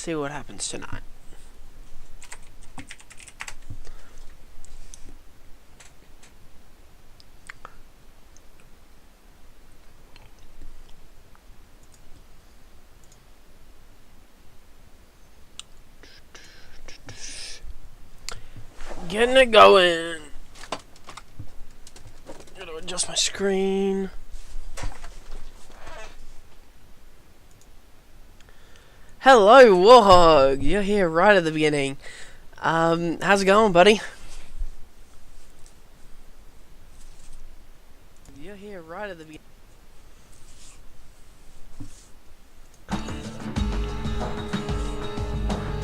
see what happens tonight. Getting it going. Gotta adjust my screen. Hello, Warhog! You're here right at the beginning. How's it going, buddy? You're here right at the beginning.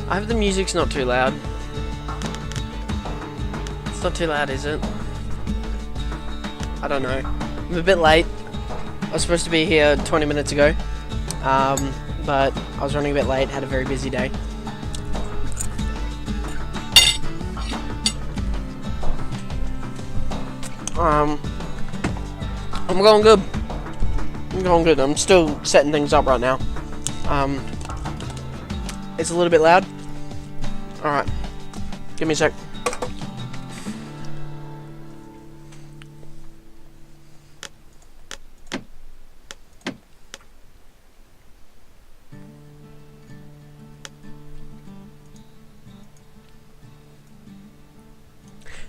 I hope the music's not too loud. It's not too loud, is it? I don't know. I'm a bit late. I was supposed to be here 20 minutes ago. But I was running a bit late, had a very busy day. I'm going good. I'm going good. I'm still setting things up right now. It's a little bit loud. Alright. Give me a sec.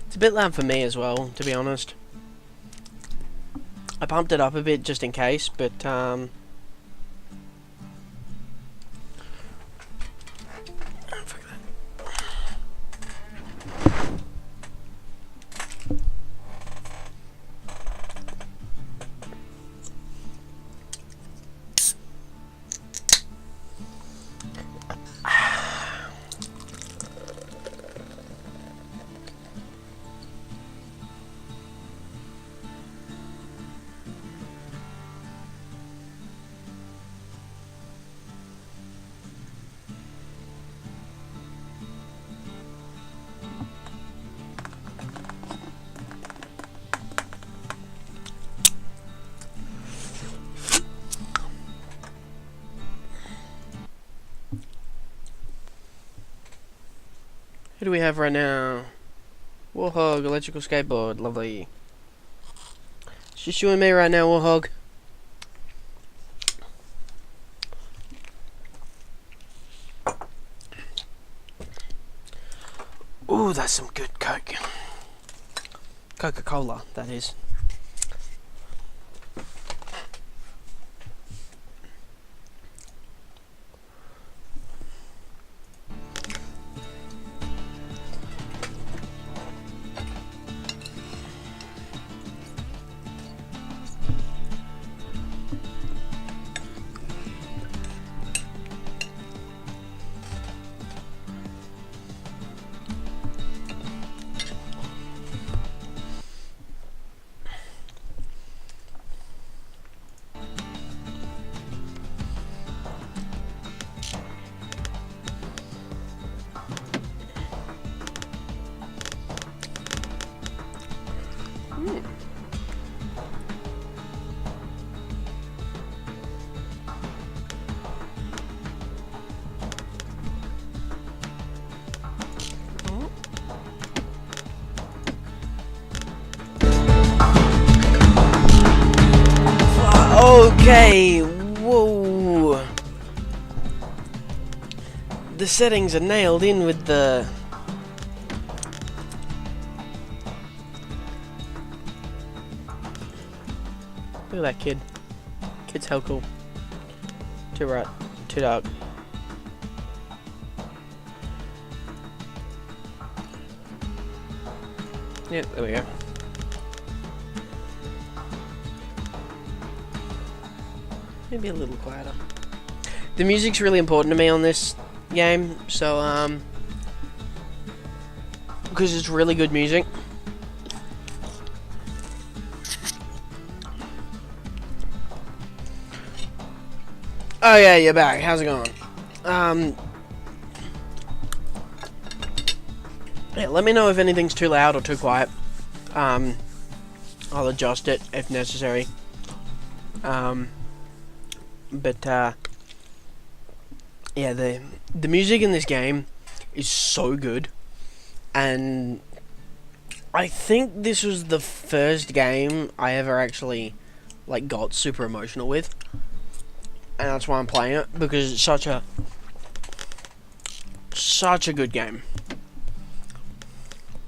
It's a bit loud for me as well, to be honest. I pumped it up a bit just in case, but who do we have right now? Warhog, electrical skateboard, lovely. It's just you and me right now, Warhog. Ooh, that's some good Coke. Coca-Cola, that is. Okay, whoa. The settings are nailed in with the... Look at that kid. Kid's hell cool. Too bright, too dark. Yep, there we go. Maybe a little quieter. The music's really important to me on this game, so because it's really good music. Oh yeah, you're back. How's it going? Yeah, let me know if anything's too loud or too quiet. I'll adjust it if necessary. But yeah, the music in this game is so good, and I think this was the first game I ever actually like got super emotional with, and that's why I'm playing it, because it's such a good game.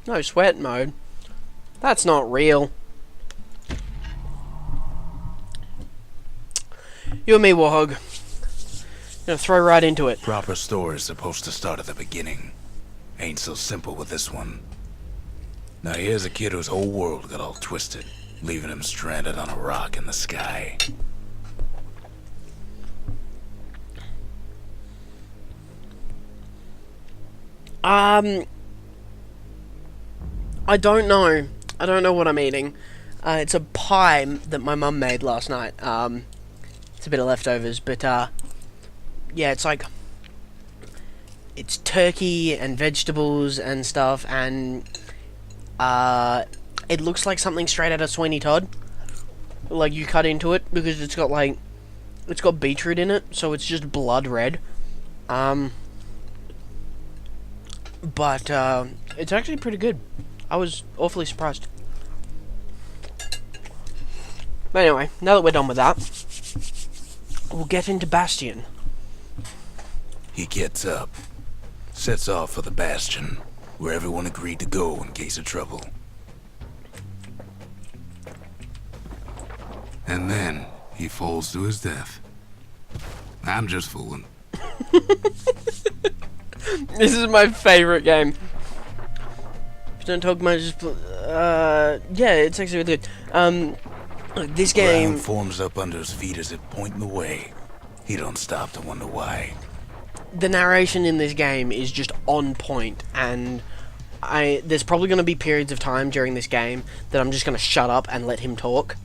No sweat mode. That's not real. You and me, Warhog. Gonna throw right into it. Proper story is supposed to start at the beginning. Ain't so simple with this one. Now here's a kid whose whole world got all twisted, leaving him stranded on a rock in the sky. I don't know. I don't know what I'm eating. It's a pie that my mum made last night. It's a bit of leftovers, but yeah, it's like it's turkey and vegetables and stuff, and it looks like something straight out of Sweeney Todd. Like you cut into it because it's got beetroot in it, so it's just blood red. But it's actually pretty good. I was awfully surprised. But anyway, now that we're done with that, we'll get into Bastion. He gets up, sets off for the Bastion, where everyone agreed to go in case of trouble. And then he falls to his death. I'm just fooling. This is my favorite game. If you don't talk much, just yeah, it's actually really good. Look, this game Ground forms up under his feet as it pointing the way. He don't stop to wonder why. The narration in this game is just on point, and there's probably going to be periods of time during this game that I'm just going to shut up and let him talk.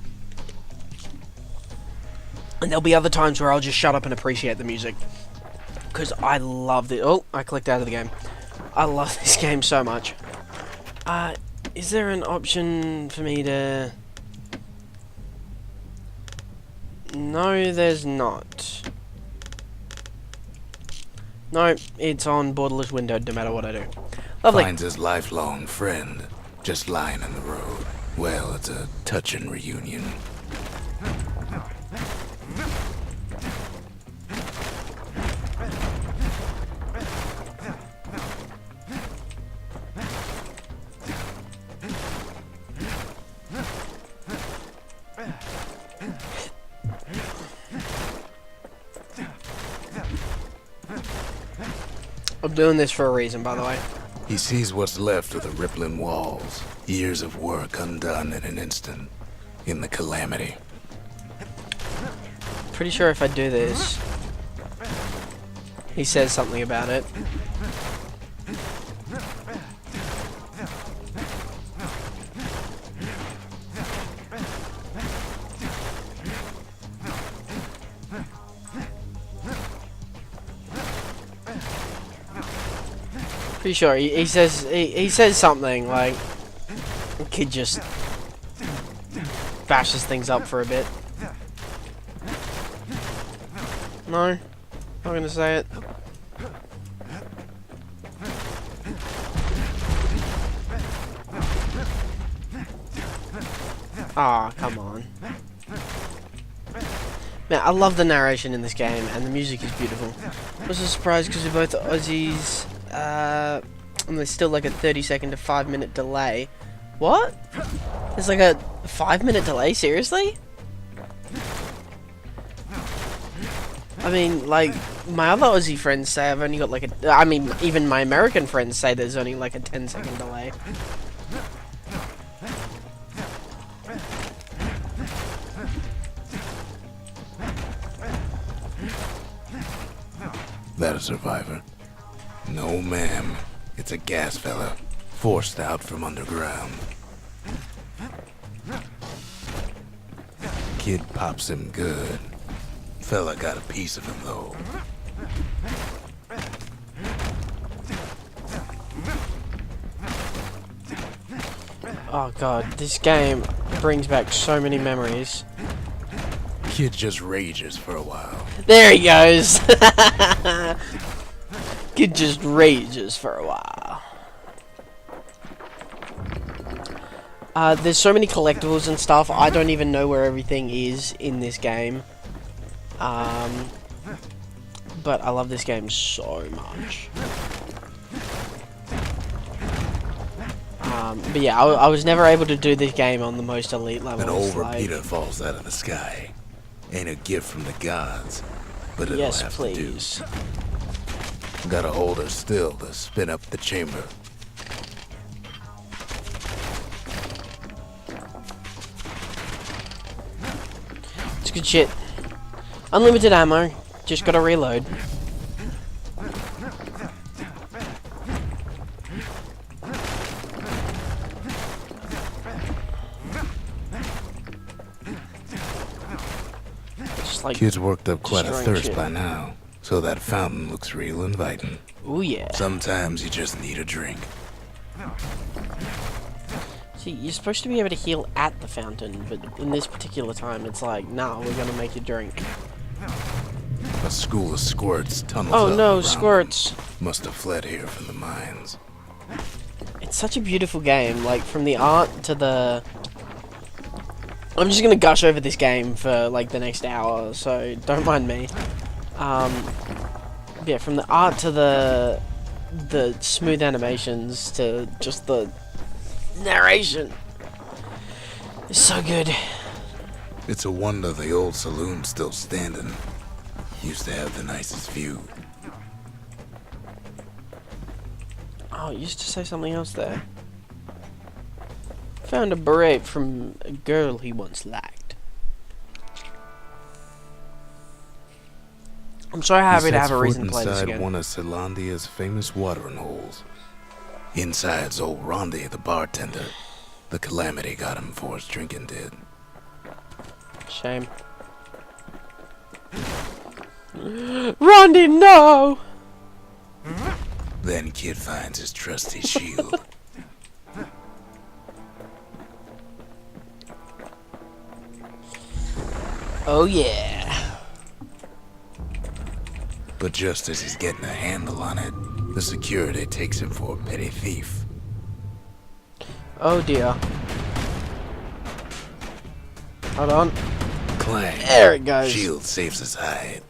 And there'll be other times where I'll just shut up and appreciate the music. Because I love it. Oh, I clicked out of the game. I love this game so much. Is there an option for me to... No, there's not. No, it's on borderless windowed no matter what I do. Lovely. Finds his lifelong friend just lying in the road. Well, it's a touching reunion. I'm doing this for a reason, by the way. He sees what's left of the rippling walls. Years of work undone in an instant. In the calamity. Pretty sure if I do this, he says something about it. Pretty sure he says something like the kid just bashes things up for a bit. No, not gonna say it. Ah, come on. Man, I love the narration in this game, and the music is beautiful. I was surprised because we're both Aussies, and there's still like a 30-second to 5-minute delay. What? There's like a 5-minute delay? Seriously? I mean, like, my other Aussie friends say I've only got like a... I mean, even my American friends say there's only like a 10-second delay. That a survivor? No, ma'am. It's a gas fella, forced out from underground. Kid pops him good. Fella got a piece of him, though. Oh god, this game brings back so many memories. Kid just rages for a while. There he goes. Kid just rages for a while. There's so many collectibles and stuff. I don't even know where everything is in this game. But I love this game so much. But yeah, I was never able to do this game on the most elite level. An old repeater falls out of the sky. Ain't a gift from the gods, but it'll yes, have please. to do. Gotta hold her still to spin up the chamber. It's good shit. Unlimited ammo. Just gotta reload. Like Kid's worked up quite a thirst shit. by now, so that fountain looks real inviting. Ooh yeah. Sometimes you just need a drink. See, you're supposed to be able to heal at the fountain, but in this particular time, it's like, nah, we're gonna make you drink. A school of squirts tunnels Oh up no, around squirts! them. Must have fled here from the mines. It's such a beautiful game, like, from the art to the... I'm just gonna gush over this game for, like, the next hour, so don't mind me. Yeah, from the art to the smooth animations to just the narration. It's so good. It's a wonder the old saloon's still standing. Used to have the nicest view. Oh, it used to say something else there. Found a beret from a girl he once liked. I'm so happy to have a reason to play this inside again. one of Celandia's famous watering holes. Inside's old Rondi, the bartender. The calamity got him before his drinking did. Shame. Rondi, no! Then Kid finds his trusty shield. Oh yeah. But just as he's getting a handle on it, the security takes him for a petty thief. Oh dear. Hold on. Clang. There it goes. Shield saves his hide.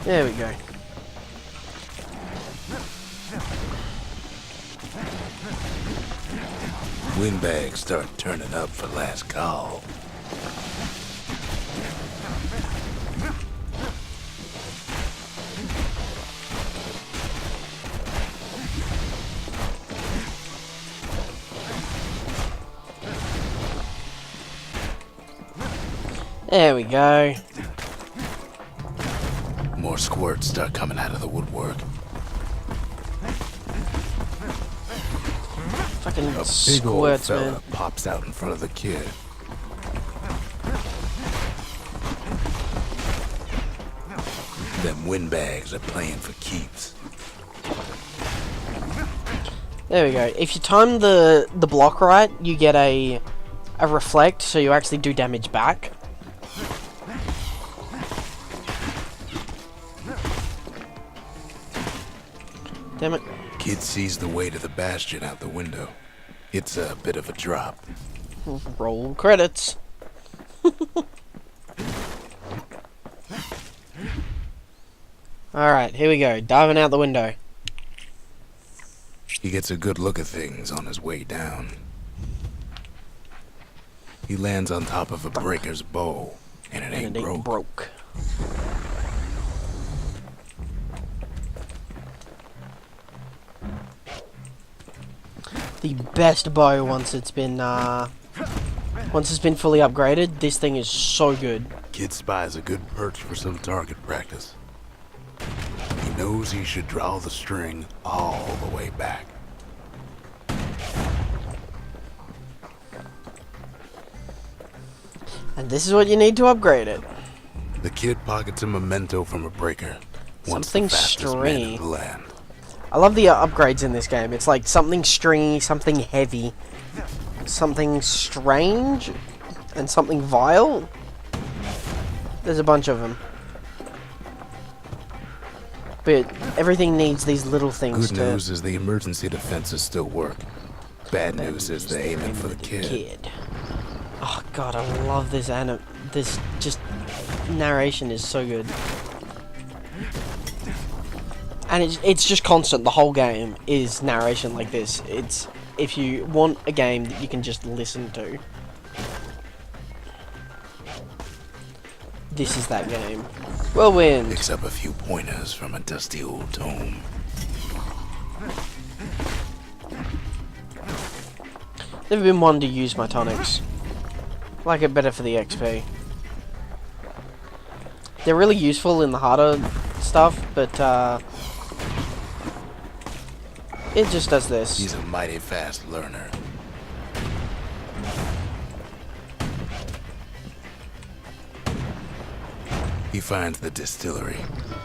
There we go. Windbags start turning up for last call. There we go. More squirts start coming out of the woodwork. Fucking A big old squirts, fella man. pops out in front of the kid. Them windbags are playing for keeps. There we go. If you time the block right, you get a reflect, so you actually do damage back. Damn it. Kid sees the way to the Bastion out the window. It's a bit of a drop. Roll credits. Alright, here we go. Diving out the window. He gets a good look at things on his way down. He lands on top of a breaker's bow, and it ain't And it ain't broke. The best bow once it's been fully upgraded. This thing is so good. Kid spies a good perch for some target practice. He knows he should draw the string all the way back. And this is what you need to upgrade it. The kid pockets a memento from a breaker. Once Something the fastest man stringy. in the land. I love the upgrades in this game. It's like something stringy, something heavy, something strange, and something vile. There's a bunch of them. But everything needs these little things Good news is the emergency defenses still work. Bad news is they're aiming for the kid. Oh god, I love this this just narration is so good. And it's just constant. The whole game is narration like this. It's if you want a game that you can just listen to, this is that game. Whirlwind. Picks up a few pointers from a dusty old tome. Never been one to use my tonics. Like it better for the XP. They're really useful in the harder stuff, but it just does this. He's a mighty fast learner. He finds the distillery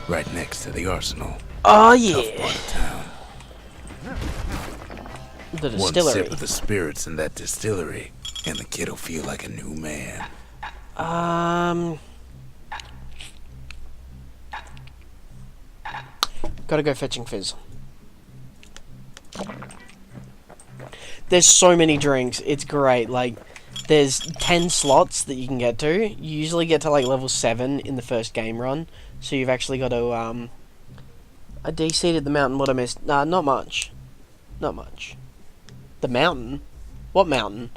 right next to the arsenal. Oh Tough yeah. part of town. The One distillery. sip of the spirits in that distillery, and the kid'll feel like a new man. Gotta go fetching fizz. There's so many drinks, it's great. Like, there's 10 slots that you can get to. You usually get to like level 7 in the first game run. So you've actually got to, I de-seeded the mountain, what I missed. Nah, not much. Not much. The mountain? What mountain?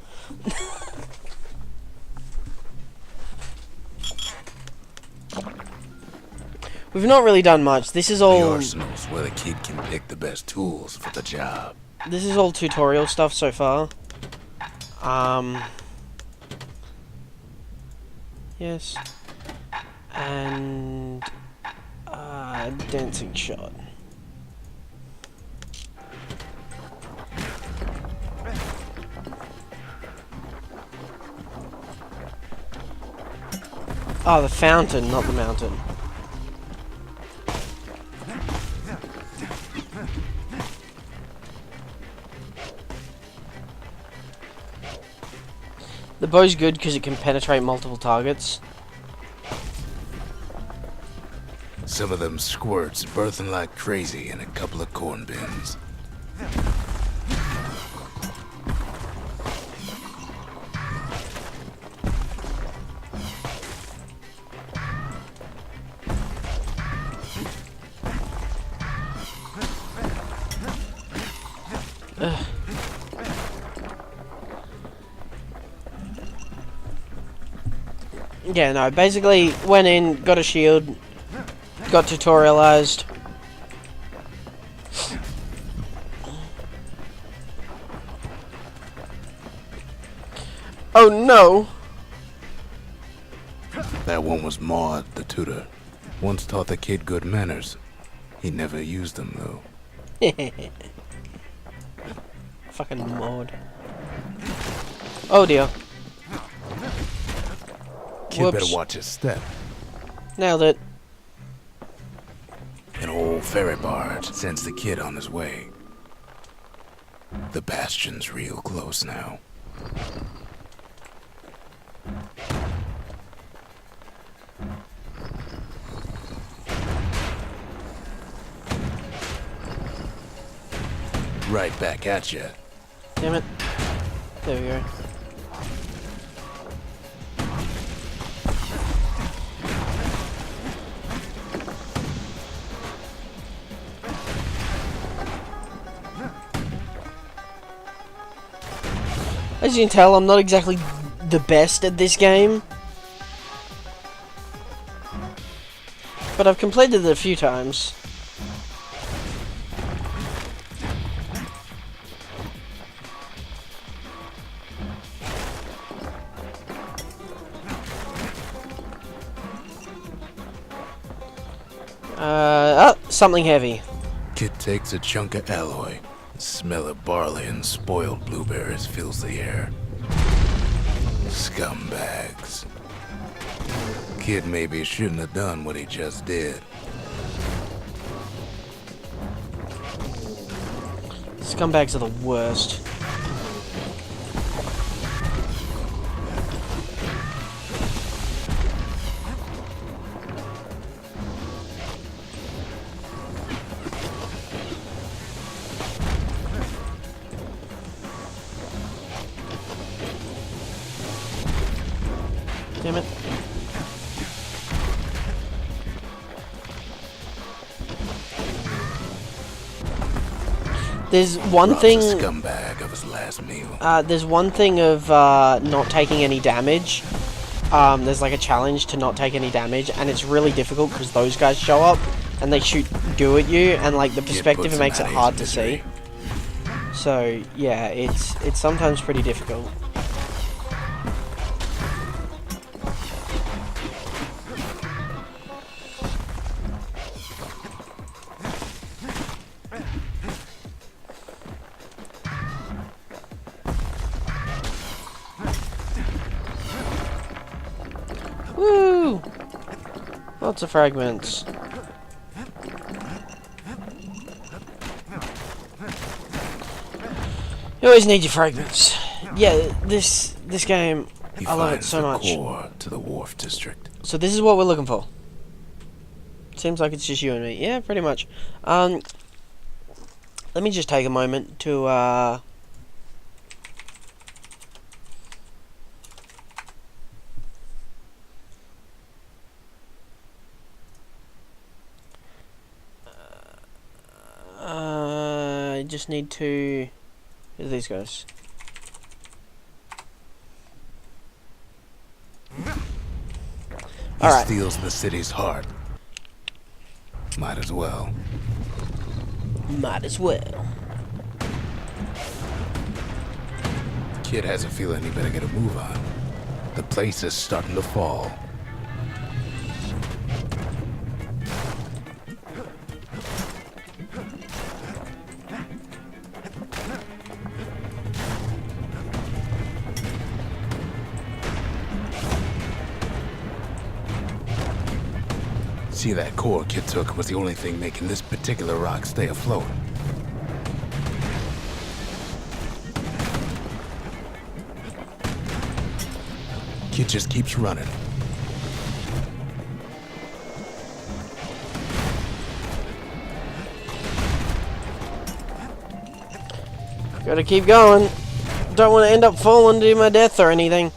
We've not really done much. This is all... The arsenal's where the kid can pick the best tools for the job. This is all tutorial stuff so far. Yes. And... dancing shot. Oh, the fountain, not the mountain. The bow's good because it can penetrate multiple targets. Some of them squirts birthing like crazy in a couple of corn bins. Yeah, no, basically went in, got a shield, got tutorialized. Oh no! That one was Maud, the tutor. Once taught the kid good manners. He never used them, though. Fucking mod. Oh dear. Kid Whoops. better watch his step. Nailed it. An old ferry barge sends the kid on his way. The Bastion's real close now. Right back at you. Damn it. There we go. As you can tell, I'm not exactly the best at this game. But I've completed it a few times. Something heavy. Kid takes a chunk of alloy. The smell of barley and spoiled blueberries fills the air. Scumbags. Kid maybe shouldn't have done what he just did. Scumbags are the worst. Damn it. There's one Rob's thing. a scumbag of his last meal. There's one thing of not taking any damage. There's like a challenge to not take any damage, and it's really difficult because those guys show up and they shoot goo at you, and like the perspective it makes it hard to see. So yeah, it's sometimes pretty difficult. Woo! Lots of fragments. You always need your fragments. Yeah, this game, I love it so much. Core to the Wharf District. So this is what we're looking for. Seems like it's just you and me. Yeah, pretty much. Let me just take a moment to I just need to... Who are these guys? He steals the city's heart. Might as well. Might as well. Kid has a feeling he better get a move on. The place is starting to fall. See, that core Kid took was the only thing making this particular rock stay afloat. Kid just keeps running. Gotta keep going. Don't want to end up falling to my death or anything.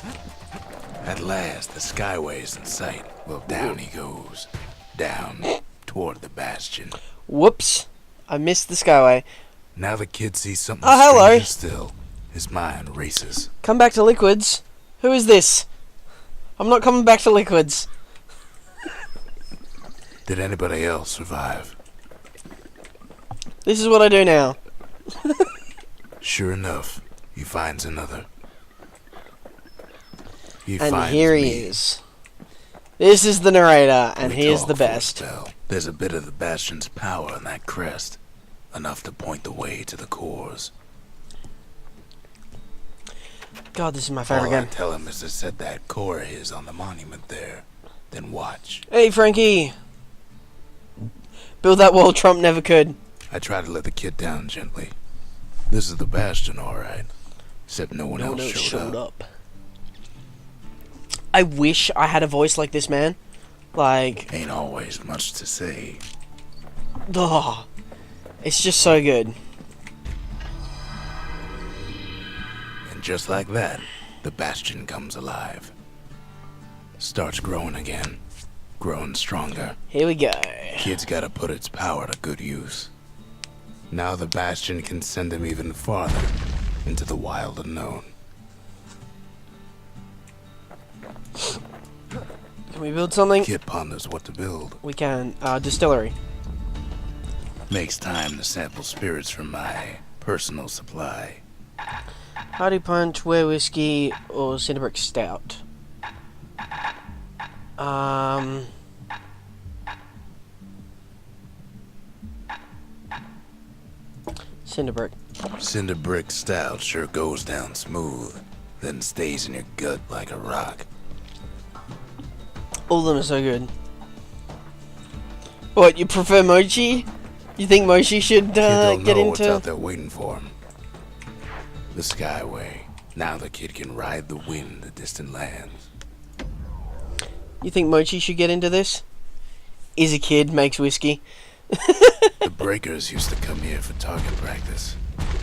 At last, the skyway's in sight. Well, down he goes. Down toward the Bastion. Whoops. I missed the skyway. Now the kid sees something hello. stranger still. His mind races. Come back to liquids. Who is this? I'm not coming back to liquids. Did anybody else survive? This is what I do now. Sure enough, he finds another. And here he is. This is the narrator, and he is the best. There's a bit of the Bastion's power in that crest. Enough to point the way to the cores. God, this is my favorite All I game. tell him is to set that core of his on the monument there. Then watch. Hey, Frankie. Build that wall Trump never could. I try to let the kid down gently. This is the Bastion, alright. Except no one else showed up. I wish I had a voice like this man. Like... Ain't always much to say. Oh, it's just so good. And just like that, the Bastion comes alive. Starts growing again. Growing stronger. Here we go. Kid's gotta put its power to good use. Now the Bastion can send him even farther into the wild unknown. Can we build something? Kid ponders what to build. We can. Distillery. Makes time to sample spirits from my personal supply. Hardy Punch, Ware Whiskey, or Cinderbrick Stout? Cinderbrick. Cinderbrick Stout sure goes down smooth, then stays in your gut like a rock. All of them are so good. What, you prefer Mochi? You think Mochi should Kid don't get know what's into... out there waiting for him. The Skyway. Now the kid can ride the wind to distant lands. You think Mochi should get into this? Is a kid, makes whiskey. The breakers used to come here for target practice.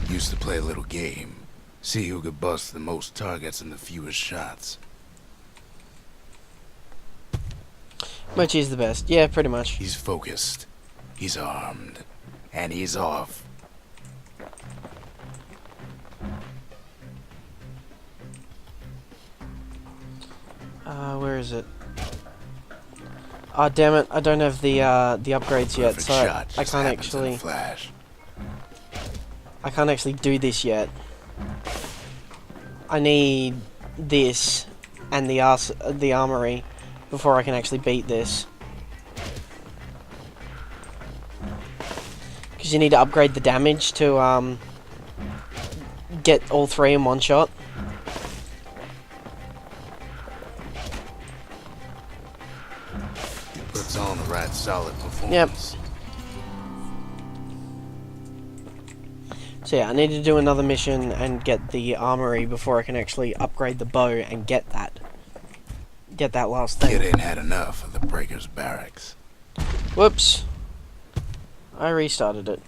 Used to play a little game. See who could bust the most targets and the fewest shots. Which is the best. Yeah, pretty much. He's focused, he's armed, and he's off. Where is it? Oh damn it! I don't have the upgrades yet, Perfect so shot I just can't happens in a actually. flash. I can't actually do this yet. I need this and the armory before I can actually beat this. Because you need to upgrade the damage to get all three in one shot. He puts on the right solid performance. So yeah, I need to do another mission and get the armory before I can actually upgrade the bow and get that last thing. Kid ain't had enough of the Breaker's barracks. Whoops. I restarted it.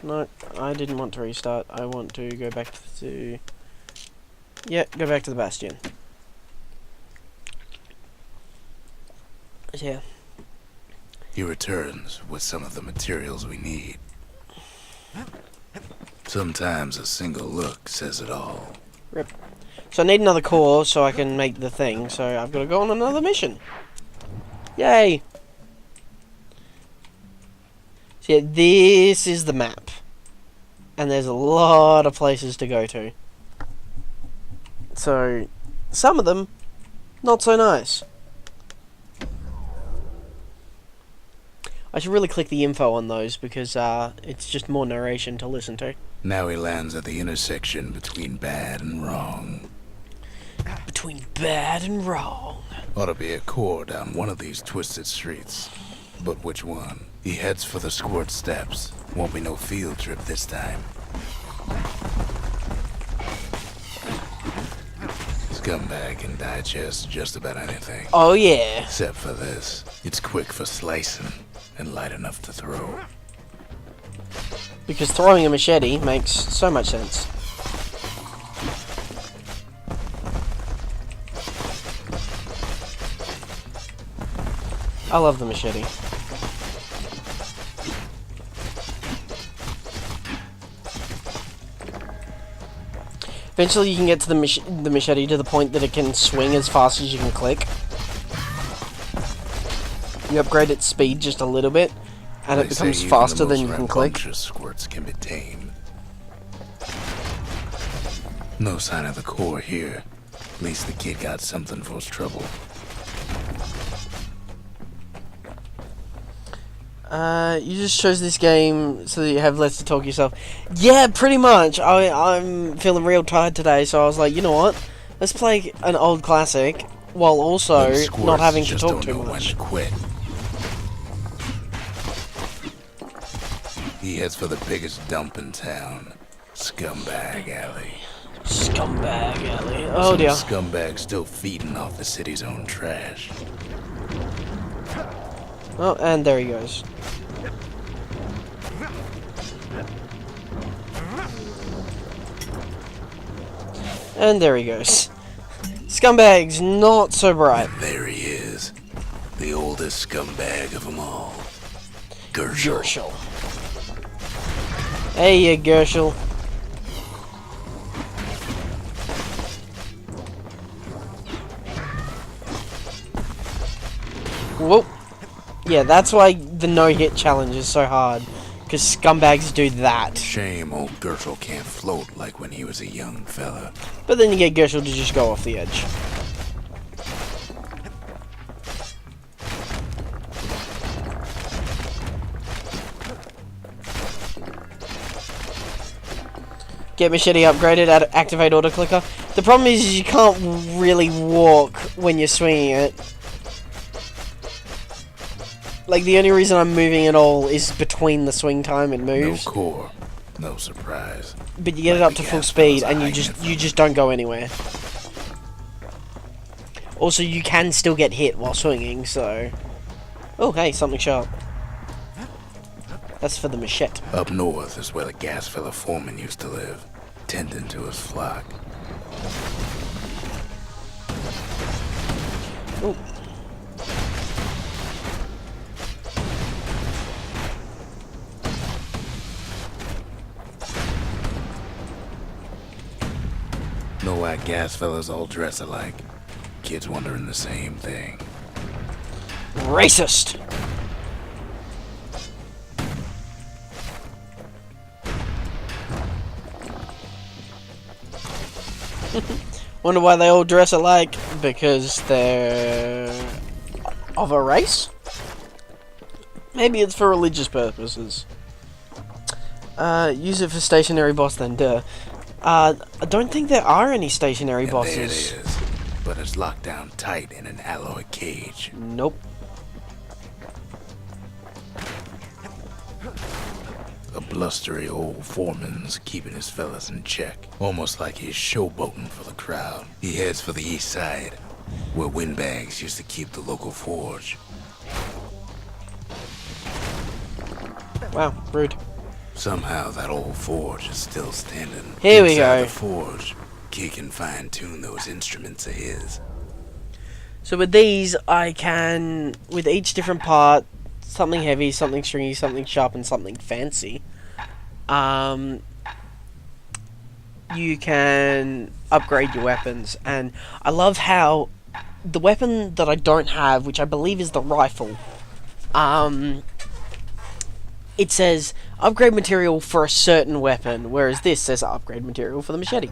No, I didn't want to restart. I want to go back to... Yeah, go back to the Bastion. Yeah. He returns with some of the materials we need. Sometimes a single look says it all. Rip. So I need another core so I can make the thing, so I've got to go on another mission. Yay! So yeah, this is the map. And there's a lot of places to go to. So, some of them, not so nice. I should really click the info on those because it's just more narration to listen to. Now he lands at the intersection between bad and wrong. Between bad and wrong. Ought to be a core down one of these twisted streets. But which one? He heads for the squirt steps. Won't be no field trip this time. Scumbag can digest just about anything. Oh yeah. Except for this. It's quick for slicing and light enough to throw. Because throwing a machete makes so much sense. I love the machete. Eventually you can get to the machete to the point that it can swing as fast as you can click. You upgrade its speed just a little bit, and it becomes faster than you can click. Squirts can be tamed. No sign of the core here. At least the kid got something for his trouble. You just chose this game so that you have less to talk yourself. Yeah, pretty much. I'm feeling real tired today, so I was like, you know what? Let's play an old classic while also not having to talk too much. When to quit. He heads for the biggest dump in town, Scumbag Alley. Scumbag Alley. Oh dear. Some scumbag still feeding off the city's own trash. Oh, and there he goes. And there he goes. Scumbags, not so bright. And there he is. The oldest scumbag of them all. Gershel. Hey, you Gershel. Whoop. Yeah, that's why the no-hit challenge is so hard. Because scumbags do that. Shame old Gershel can't float like when he was a young fella. But then you get Gershel to just go off the edge. Get machete upgraded, activate auto clicker. The problem is you can't really walk when you're swinging it. Like, the only reason I'm moving at all is between the swing time it moves. No core, no surprise. But you get it up to full speed and you just don't go anywhere. Also, you can still get hit while swinging, so... Oh, hey, something sharp. That's for the machete. Up north is where the gas fella foreman used to live, tending to his flock. Ooh. No why gas fellas all dress alike. Kids wondering the same thing. Racist! Wonder why they all dress alike? Because they're of a race? Maybe it's for religious purposes. Use it for stationary boss then, duh. I don't think there are any stationary And bosses. there it is, but it's locked down tight in an alloy cage. Nope. A blustery old foreman's keeping his fellas in check, almost like he's showboating for the crowd. He heads for the east side, where windbags used to keep the local forge. Wow, rude. Somehow that old forge is still standing. Here we Inside go. the forge, Kid can fine-tune those instruments of his. So with these, I can, with each different part, something heavy, something stringy, something sharp, and something fancy, you can upgrade your weapons. And I love how the weapon that I don't have, which I believe is the rifle, it says upgrade material for a certain weapon, whereas this says upgrade material for the machete.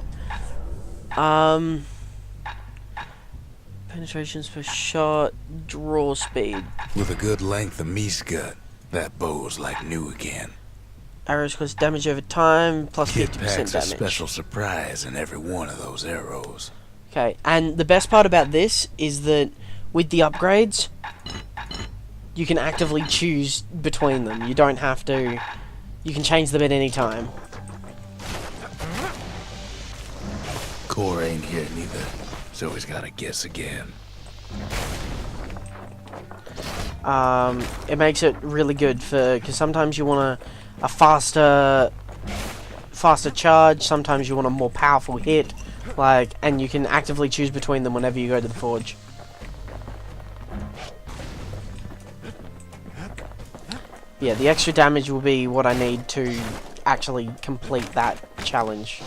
Penetrations per shot, draw speed. With a good length of Miska, that bow's like new again. Arrows cause damage over time, plus Kid 50% packs a damage. special surprise in every one of those arrows. Okay, and the best part about this is that with the upgrades, you can actively choose between them. You don't have to... You can change them at any time. Core ain't here neither, so he's gotta guess again. It makes it really good for... Because sometimes you want a faster charge, sometimes you want a more powerful hit, like, and you can actively choose between them whenever you go to the forge. Yeah, the extra damage will be what I need to actually complete that challenge.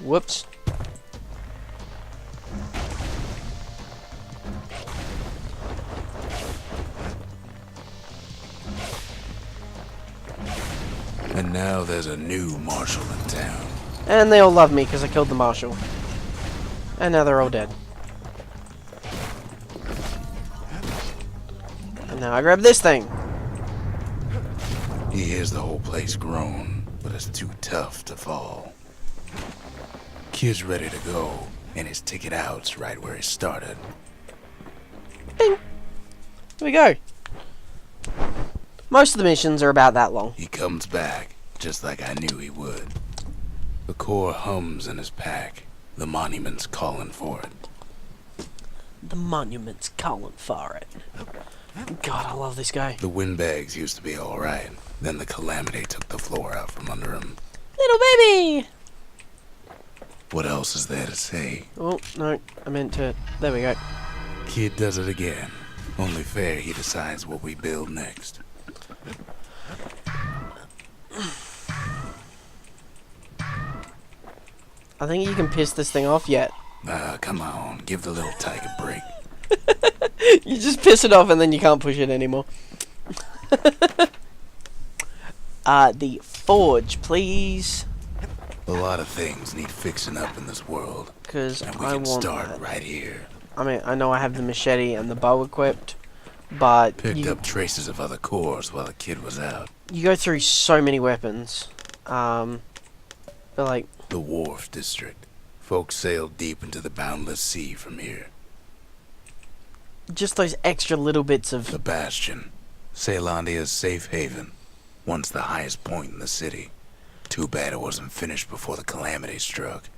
Whoops. And now there's a new marshal in town. And they all love me because I killed the marshal. And now they're all dead. And now I grab this thing. He hears the whole place groan, but it's too tough to fall. Kid's ready to go, and his ticket out's right where he started. Bing. Here we go. Most of the missions are about that long. He comes back, just like I knew he would. The core hums in his pack. The monument's calling for it. The monument's calling for it. God, I love this guy. The windbags used to be alright. Then the calamity took the floor out from under him. Little baby! What else is there to say? Oh, no, I meant to... There we go. Kid does it again. Only fair he decides what we build next. I think you can piss this thing off yet. Come on, give the little tyke a break. You just piss it off and then you can't push it anymore. The forge, please. A lot of things need fixing up in this world, Because and we I can want start that. right here. I mean, I know I have the machete and the bow equipped, but Picked up traces of other cores while the kid was out. you go through so many weapons. But like, The Wharf District. Folks sail deep into the boundless sea from here. just those extra little bits The of... Bastion. Ceylondia's safe haven. Once the highest point in the city. Too bad it wasn't finished before the calamity struck.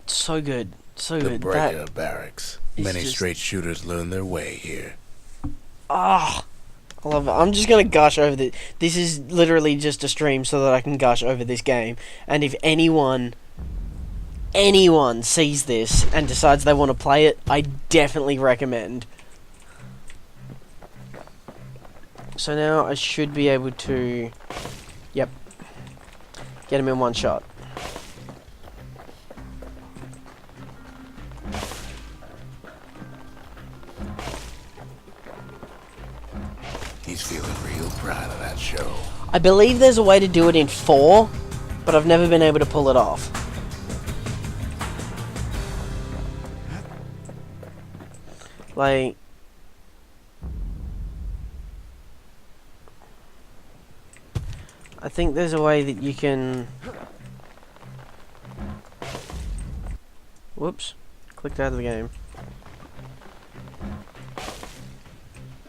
So good. So The good. Breaker Barracks. is Many just- straight shooters learn their way here. Ah, I love it. I'm just gonna gush over this. This is literally just a stream so that I can gush over this game. And if anyone anyone sees this and decides they want to play it, I definitely recommend. So now I should be able to, yep, get him in one shot. He's feeling real proud of that show. I believe there's a way to do it in 4, but I've never been able to pull it off. Like, I think there's a way that you can... Whoops. Clicked out of the game.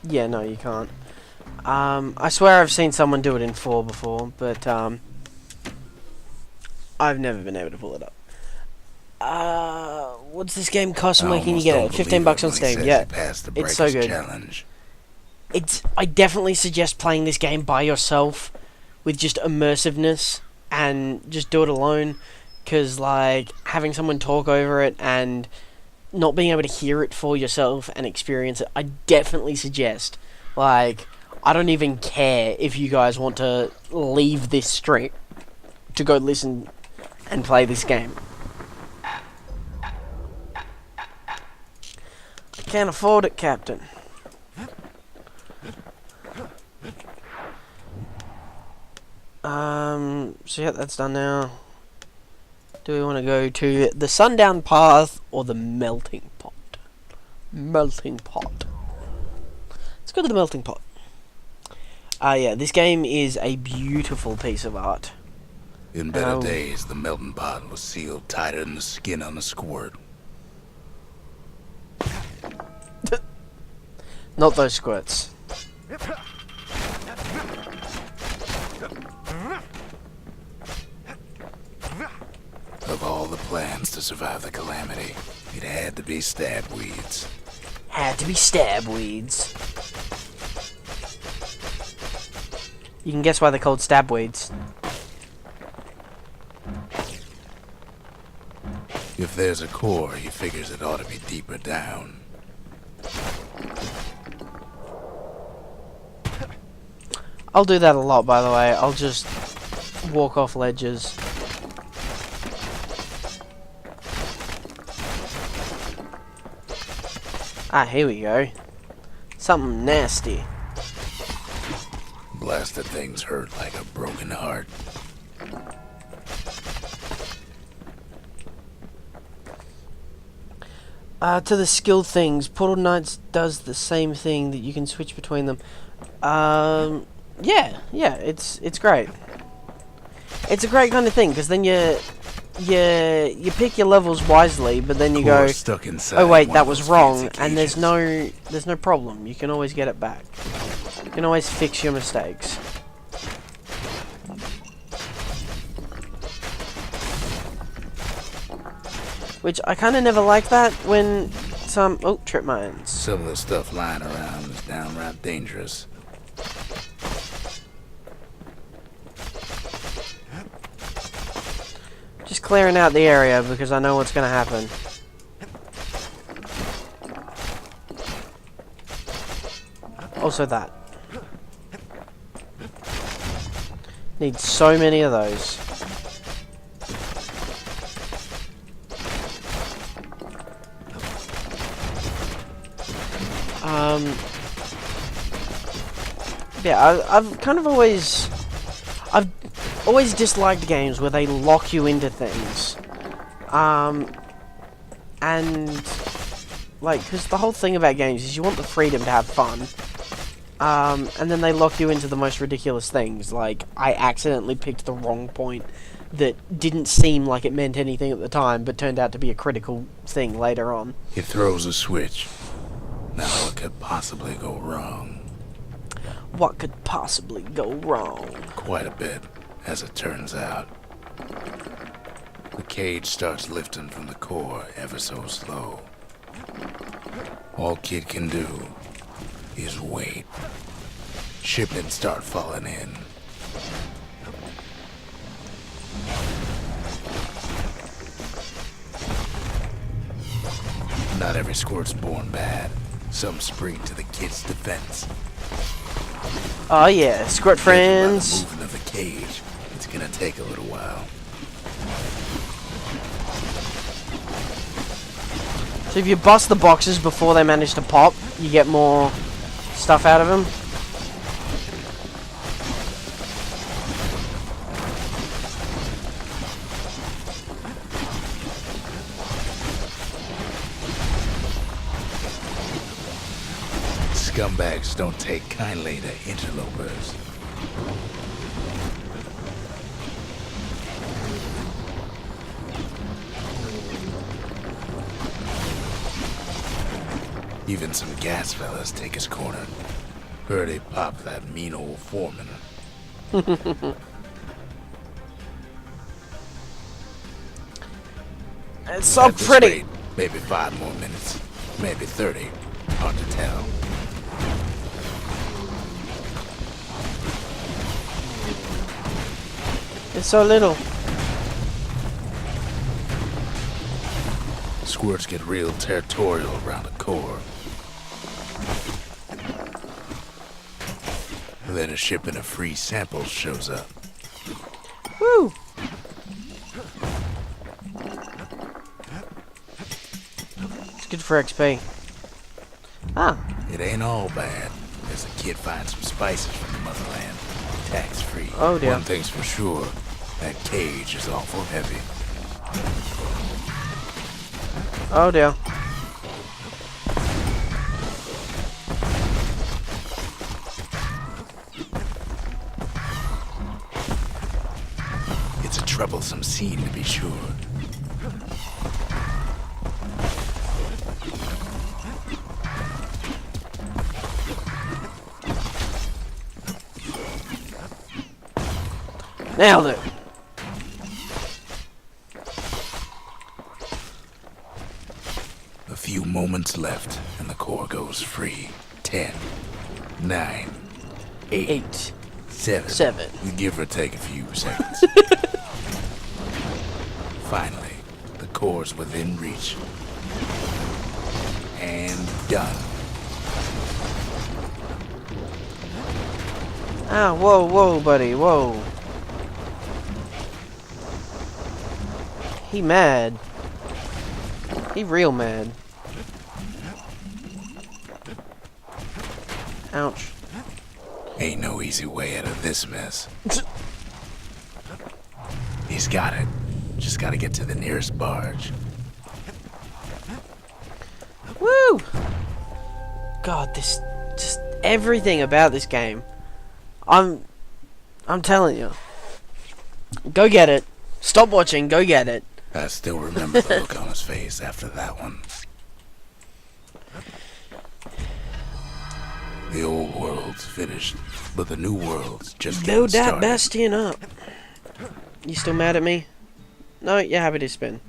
Yeah, no, you can't. I swear I've seen someone do it in 4 before, but I've never been able to pull it up. What's this game cost and where can you get it? 15 bucks on Steam. Yeah, it's so good. Challenge. I definitely suggest playing this game by yourself with just immersiveness and just do it alone, because like having someone talk over it and not being able to hear it for yourself and experience it, I definitely suggest. Like, I don't even care if you guys want to leave this stream to go listen and play this game. Can't afford it, Captain. So yeah, that's done now. Do we want to go to the Sundown Path or the Melting Pot? Melting Pot. Let's go to the Melting Pot. Yeah, this game is a beautiful piece of art. In better days, the melting pot was sealed tighter than the skin on a squirt. Not those squirts. Of all the plans to survive the calamity, it had to be stabweeds. Had to be stabweeds. You can guess why they're called stabweeds. If there's a core, he figures it ought to be deeper down. I'll do that a lot, by the way. I'll just walk off ledges. Ah, here we go. Something nasty. Blasted things hurt like a broken heart. To the skill things, Portal Knights does the same thing, that you can switch between them. Yeah, it's great. It's a great kind of thing, because then you pick your levels wisely, but then you go, stuck inside oh wait, that was wrong, and there's no problem. You can always get it back. You can always fix your mistakes. Which I kind of never like that when some... Oh, trip mines. Some of the stuff lying around is downright dangerous. Just clearing out the area because I know what's going to happen. Also that. Need so many of those. Yeah, I've kind of always... I've always disliked games where they lock you into things. And... like, because the whole thing about games is you want the freedom to have fun. And then they lock you into the most ridiculous things. Like, I accidentally picked the wrong point that didn't seem like it meant anything at the time, but turned out to be a critical thing later on. He throws a switch. Now what could possibly go wrong? What could possibly go wrong? Quite a bit, as it turns out. The cage starts lifting from the core ever so slow. All Kid can do is wait. Shipments start falling in. Not every squirt's born bad. Some spring to the kid's defense. Oh yeah, squirt friends. By the movement of the cage, it's gonna take a little while. So if you bust the boxes before they manage to pop, you get more stuff out of them. Scumbags don't take kindly to interlopers. Even some gas fellas take his corner. Heard he popped that mean old foreman. It's so At this pretty. rate, maybe 5 more minutes. Maybe 30. Hard to tell. It's so little. Squirts get real territorial around a core. And then a shipment of free samples shows up. Woo! It's good for XP. Ah, It ain't all bad, as the kid finds some spices from the motherland. Tax-free. Oh, dear. One thing's for sure, that cage is awful heavy. oh dear. It's a troublesome scene to be sure. Nailed it. A few moments left, and the core goes free. 10, 9, 8, 8, 7. 7. Give or take a few seconds. Finally, the core's within reach. And done. Ah, whoa, whoa, buddy, whoa. He mad. He real mad. Ouch. Ain't no easy way out of this mess. He's got it. Just gotta get to the nearest barge. Woo! God, this just everything about this game. I'm telling you. Go get it. Stop watching, go get it. I still remember the look on his face after that one. The old world's finished, but the new world's just getting Build that started. Bastion up. You still mad at me? No, you're happy to spin.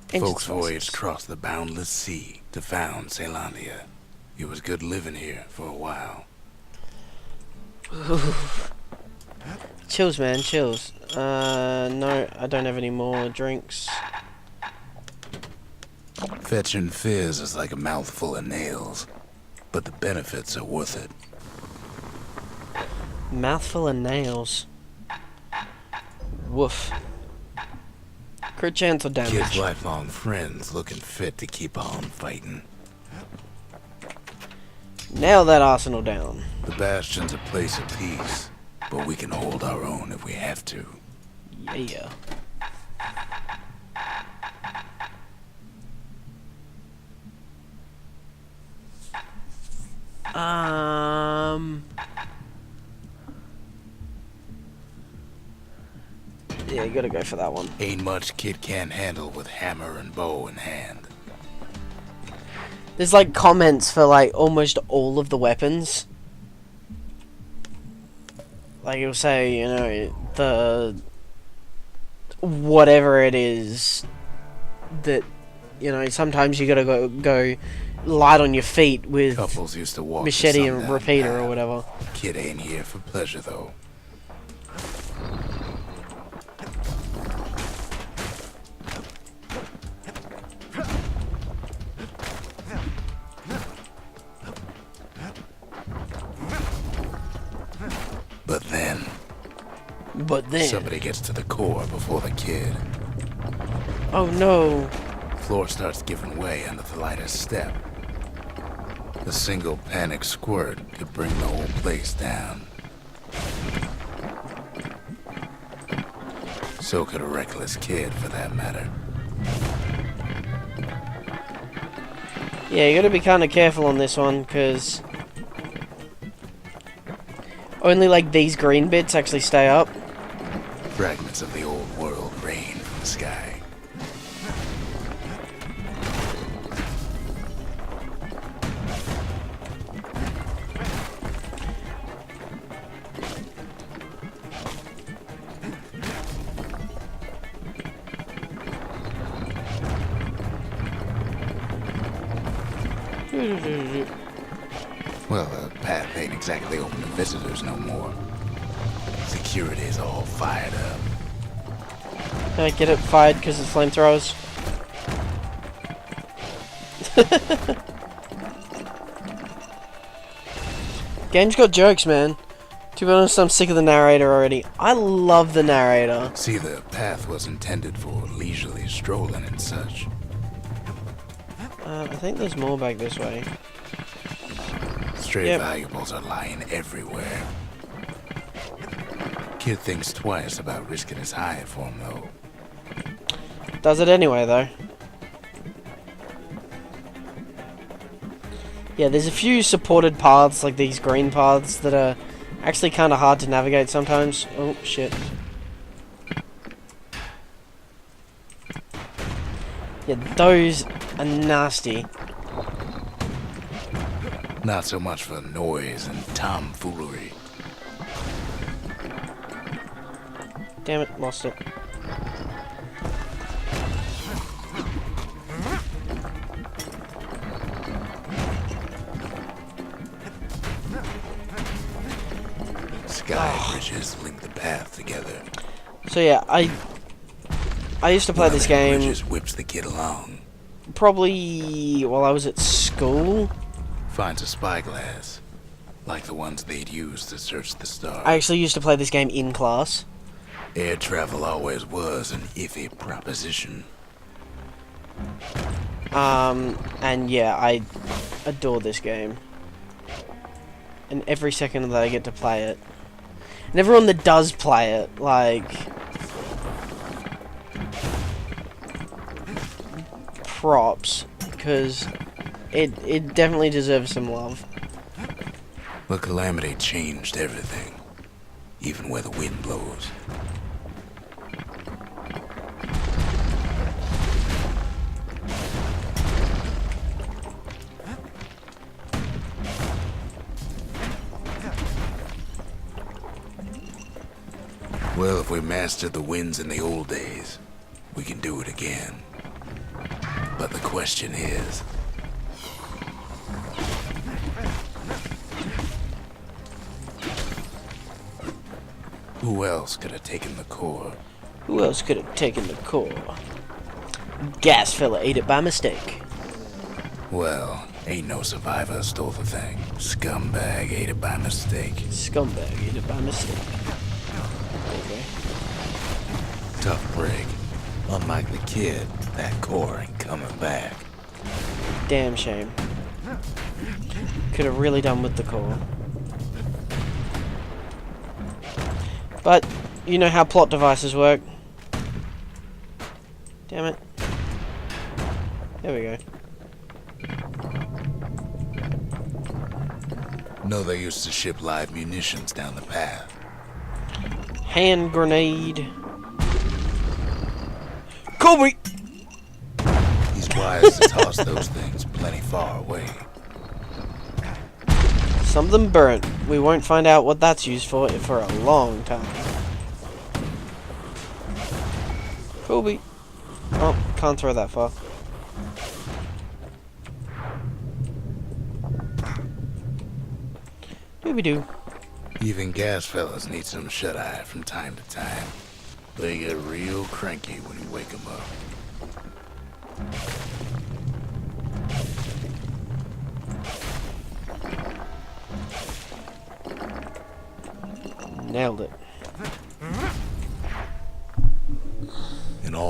Folks voyaged across the boundless sea to found Celandia. It was good living here for a while. Chills, man, chills. No, I don't have any more drinks. Fetching fizz is like a mouthful of nails, but the benefits are worth it. Mouthful of nails. Woof. Crit chance or damage? Kids' lifelong friends looking fit to keep on fighting. Nail that arsenal down. The Bastion's a place of peace, but we can hold our own if we have to. Yeah. Yeah, you gotta go for that one. Ain't much kid can't handle with hammer and bow in hand. There's like comments for like almost all of the weapons. Like it'll say, you know, the whatever it is that, you know, sometimes you gotta go light on your feet with Couples used to walk machete the and sundown repeater path. or whatever. Kid ain't here for pleasure though. But then... Somebody gets to the core before the kid. Oh no. Floor starts giving way under the lightest step. A single panic squirt could bring the whole place down. So could a reckless kid, for that matter. Yeah, you gotta be kind of careful on this one, because only like these green bits actually stay up. Fragments of the old world rain from the sky. Well, the path ain't exactly open to visitors no more. Security's all fired up. Get it fired because it's flamethrowers. Game's got jokes, man. To be honest, I'm sick of the narrator already. I love the narrator. See, the path was intended for leisurely strolling and such. I think there's more back this way. Stray valuables are lying everywhere. Kid thinks twice about risking his hide for him, though. Does it anyway, though. Yeah, there's a few supported paths, like these green paths, that are actually kind of hard to navigate sometimes. Oh, shit. Yeah, those are nasty. Not so much for noise and tomfoolery. Damn it, lost it. Sky bridges link the path together. So yeah, I used to play this game Bridges whips the kid along. probably while I was at school. Finds a spyglass, like the ones they'd use to search the stars. I actually used to play this game in class. Air travel always was an iffy proposition. And yeah, I adore this game. And every second that I get to play it. And everyone that does play it, like... props, because it definitely deserves some love. The calamity changed everything, even where the wind blows. Well, if we mastered the winds in the old days, we can do it again. But the question is... who else could have taken the core? Who else could have taken the core? Gas fella ate it by mistake. Well, ain't no survivor stole the thing. Scumbag ate it by mistake. Scumbag ate it by mistake. Okay. Tough break. Unlike the kid, that core ain't coming back. Damn shame. Could have really done with the core. But, you know how plot devices work. Damn it. There we go. No, they used to ship live munitions down the path. Hand grenade. Kobe! He's wise to toss those things plenty far away. Something burnt. We won't find out what that's used for a long time. Kobe. Oh, can't throw that far. Doobie-doo. Even gas fellas need some shut-eye from time to time. They get real cranky when you wake them up. Nailed it.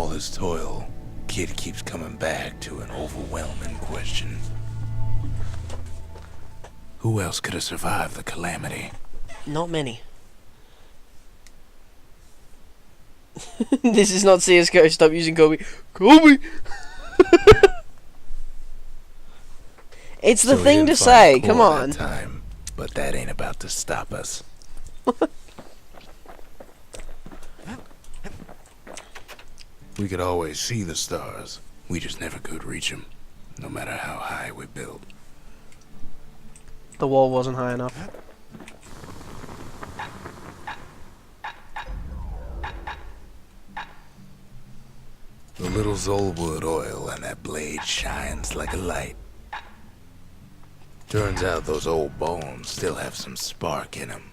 all his toil, Kid keeps coming back to an overwhelming question. Who else could have survived the calamity? Not many. This is not CSGO. Stop using Kobe. Kobe! It's the So he thing didn't to find say. core Come on. that time, but that ain't about to stop us. We could always see the stars. We just never could reach them, no matter how high we built. The wall wasn't high enough. The little Zolwood oil and that blade shines like a light. Turns out those old bones still have some spark in them.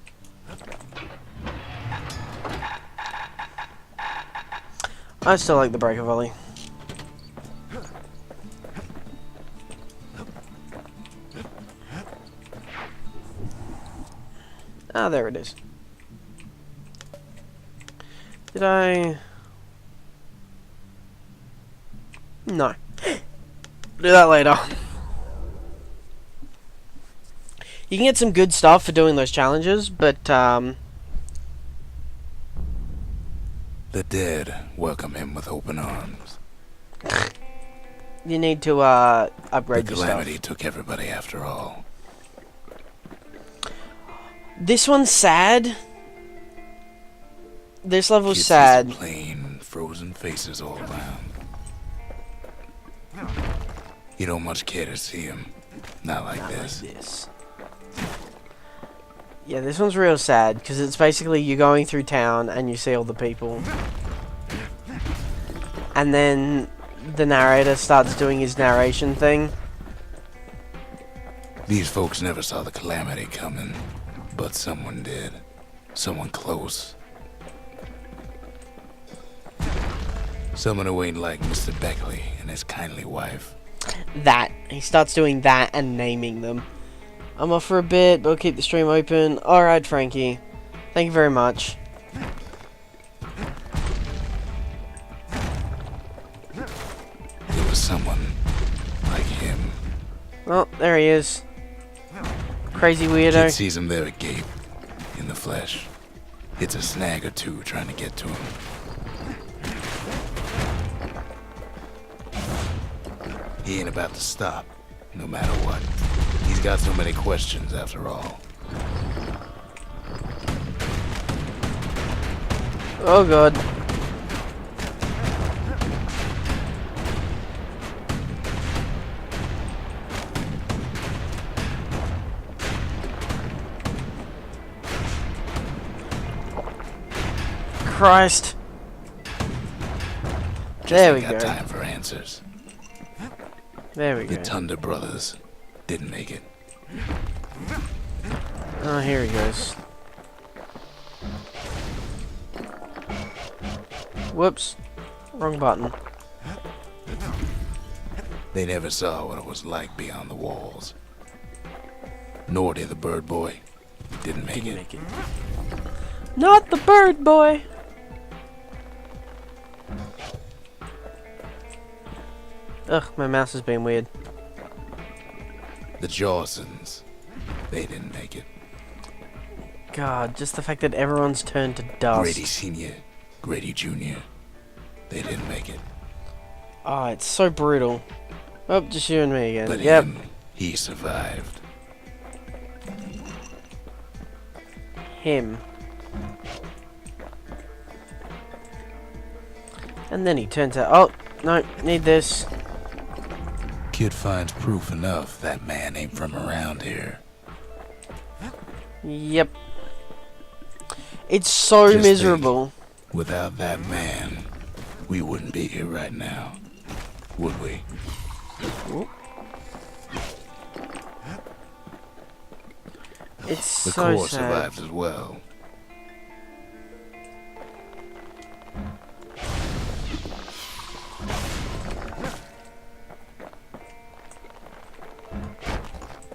I still like the breaker volley. Ah, there it is. Did I... No. Do that later. You can get some good stuff for doing those challenges, but, The dead welcome him with open arms. you need to, upgrade The your stuff. calamity took everybody after all. This one's sad. This level's Kids sad. see some plain, frozen faces all around. You don't much care to see him. Not like this. Yeah, this one's real sad, because it's basically you're going through town and you see all the people. And then the narrator starts doing his narration thing. These folks never saw the calamity coming, but someone did. Someone close. Someone who ain't like Mr. Beckley and his kindly wife. That. He starts doing that and naming them. I'm off for a bit, but I'll keep the stream open. Alright, Frankie. Thank you very much. It was someone like him. Oh, there he is. Crazy weirdo. Kid sees him there agape, in the flesh. Hits a snag or two trying to get to him. He ain't about to stop, no matter what. He's got so many questions after all. Oh god. Christ. There we Got go. time for answers. There we The go. Thunder brothers didn't make it. Oh, here he goes. Whoops. Wrong button. They never saw what it was like beyond the walls. Nor did the bird boy. Didn't make it. Not the bird boy! Ugh, my mouse has been weird. The Jawsons. They didn't make it. God, just the fact that everyone's turned to dust. Grady Sr., Grady Jr. They didn't make it. Oh, it's so brutal. Oh, just you and me again. But Yep. him, he survived. Him. And then he turns out, oh, no, need this. Kid finds proof enough that man ain't from around here. Yep. It's so Just think. miserable. Without that man, we wouldn't be here right now, would we? It's The so core sad. survived as well.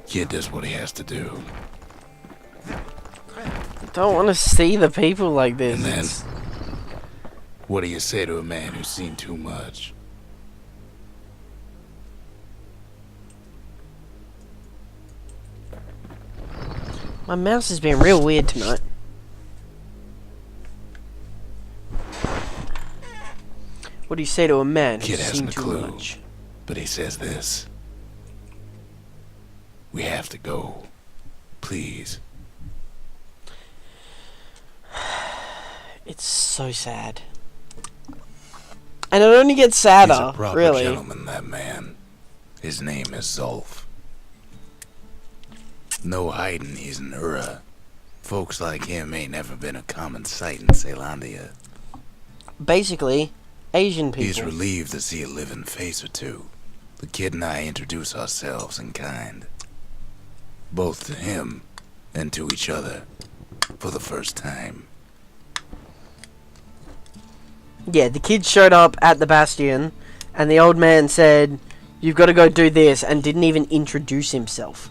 Kid does what he has to do. Don't want to see the people like this. And then It's- What do you say to a man who's seen too much? My mouse has been real weird tonight. What do you say to a man Kid who's seen hasn't a too clue, much? but he says this. We have to go. Please. It's so sad. And it only gets sadder, He's a proper really. gentleman, that man. His name is Zolf. No hiding he's an Ura. Folks like him ain't never been a common sight in Caelondia. Basically, Asian people. He's relieved to see a living face or two. The kid and I introduce ourselves in kind. Both to him and to each other. For the first time. Yeah, the kid showed up at the Bastion, and the old man said, "You've got to go do this," and didn't even introduce himself.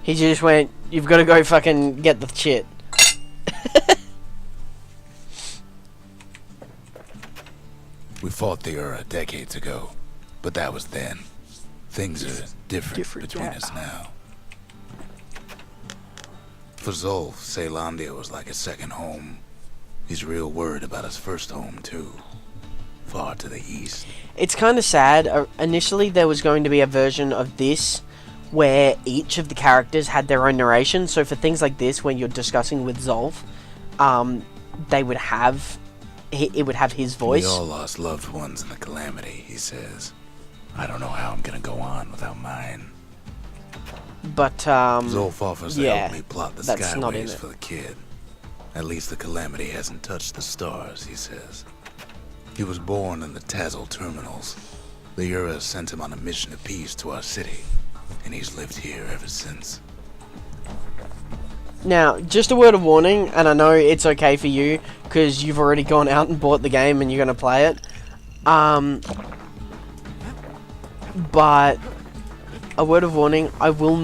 He just went, "You've got to go fucking get the shit." We fought the Ura decades ago, but that was then. Things are different between us now. For Zolf, Caelondia was like a second home. He's real worried about his first home, too. Far to the east. It's kind of sad. Initially, there was going to be a version of this where each of the characters had their own narration. So for things like this, when you're discussing with Zolf, they would have... It would have his voice. We all lost loved ones in the calamity, he says. I don't know how I'm gonna go on without mine. But, Zolf offers to yeah, help me plot the that's not in skyways it. for the kid. At least the calamity hasn't touched the stars, he says. He was born in the Tazzle terminals. The Ura sent him on a mission of peace to our city, and he's lived here ever since. Now, just a word of warning, and I know it's okay for you, because you've already gone out and bought the game and you're going to play it. But, a word of warning, I will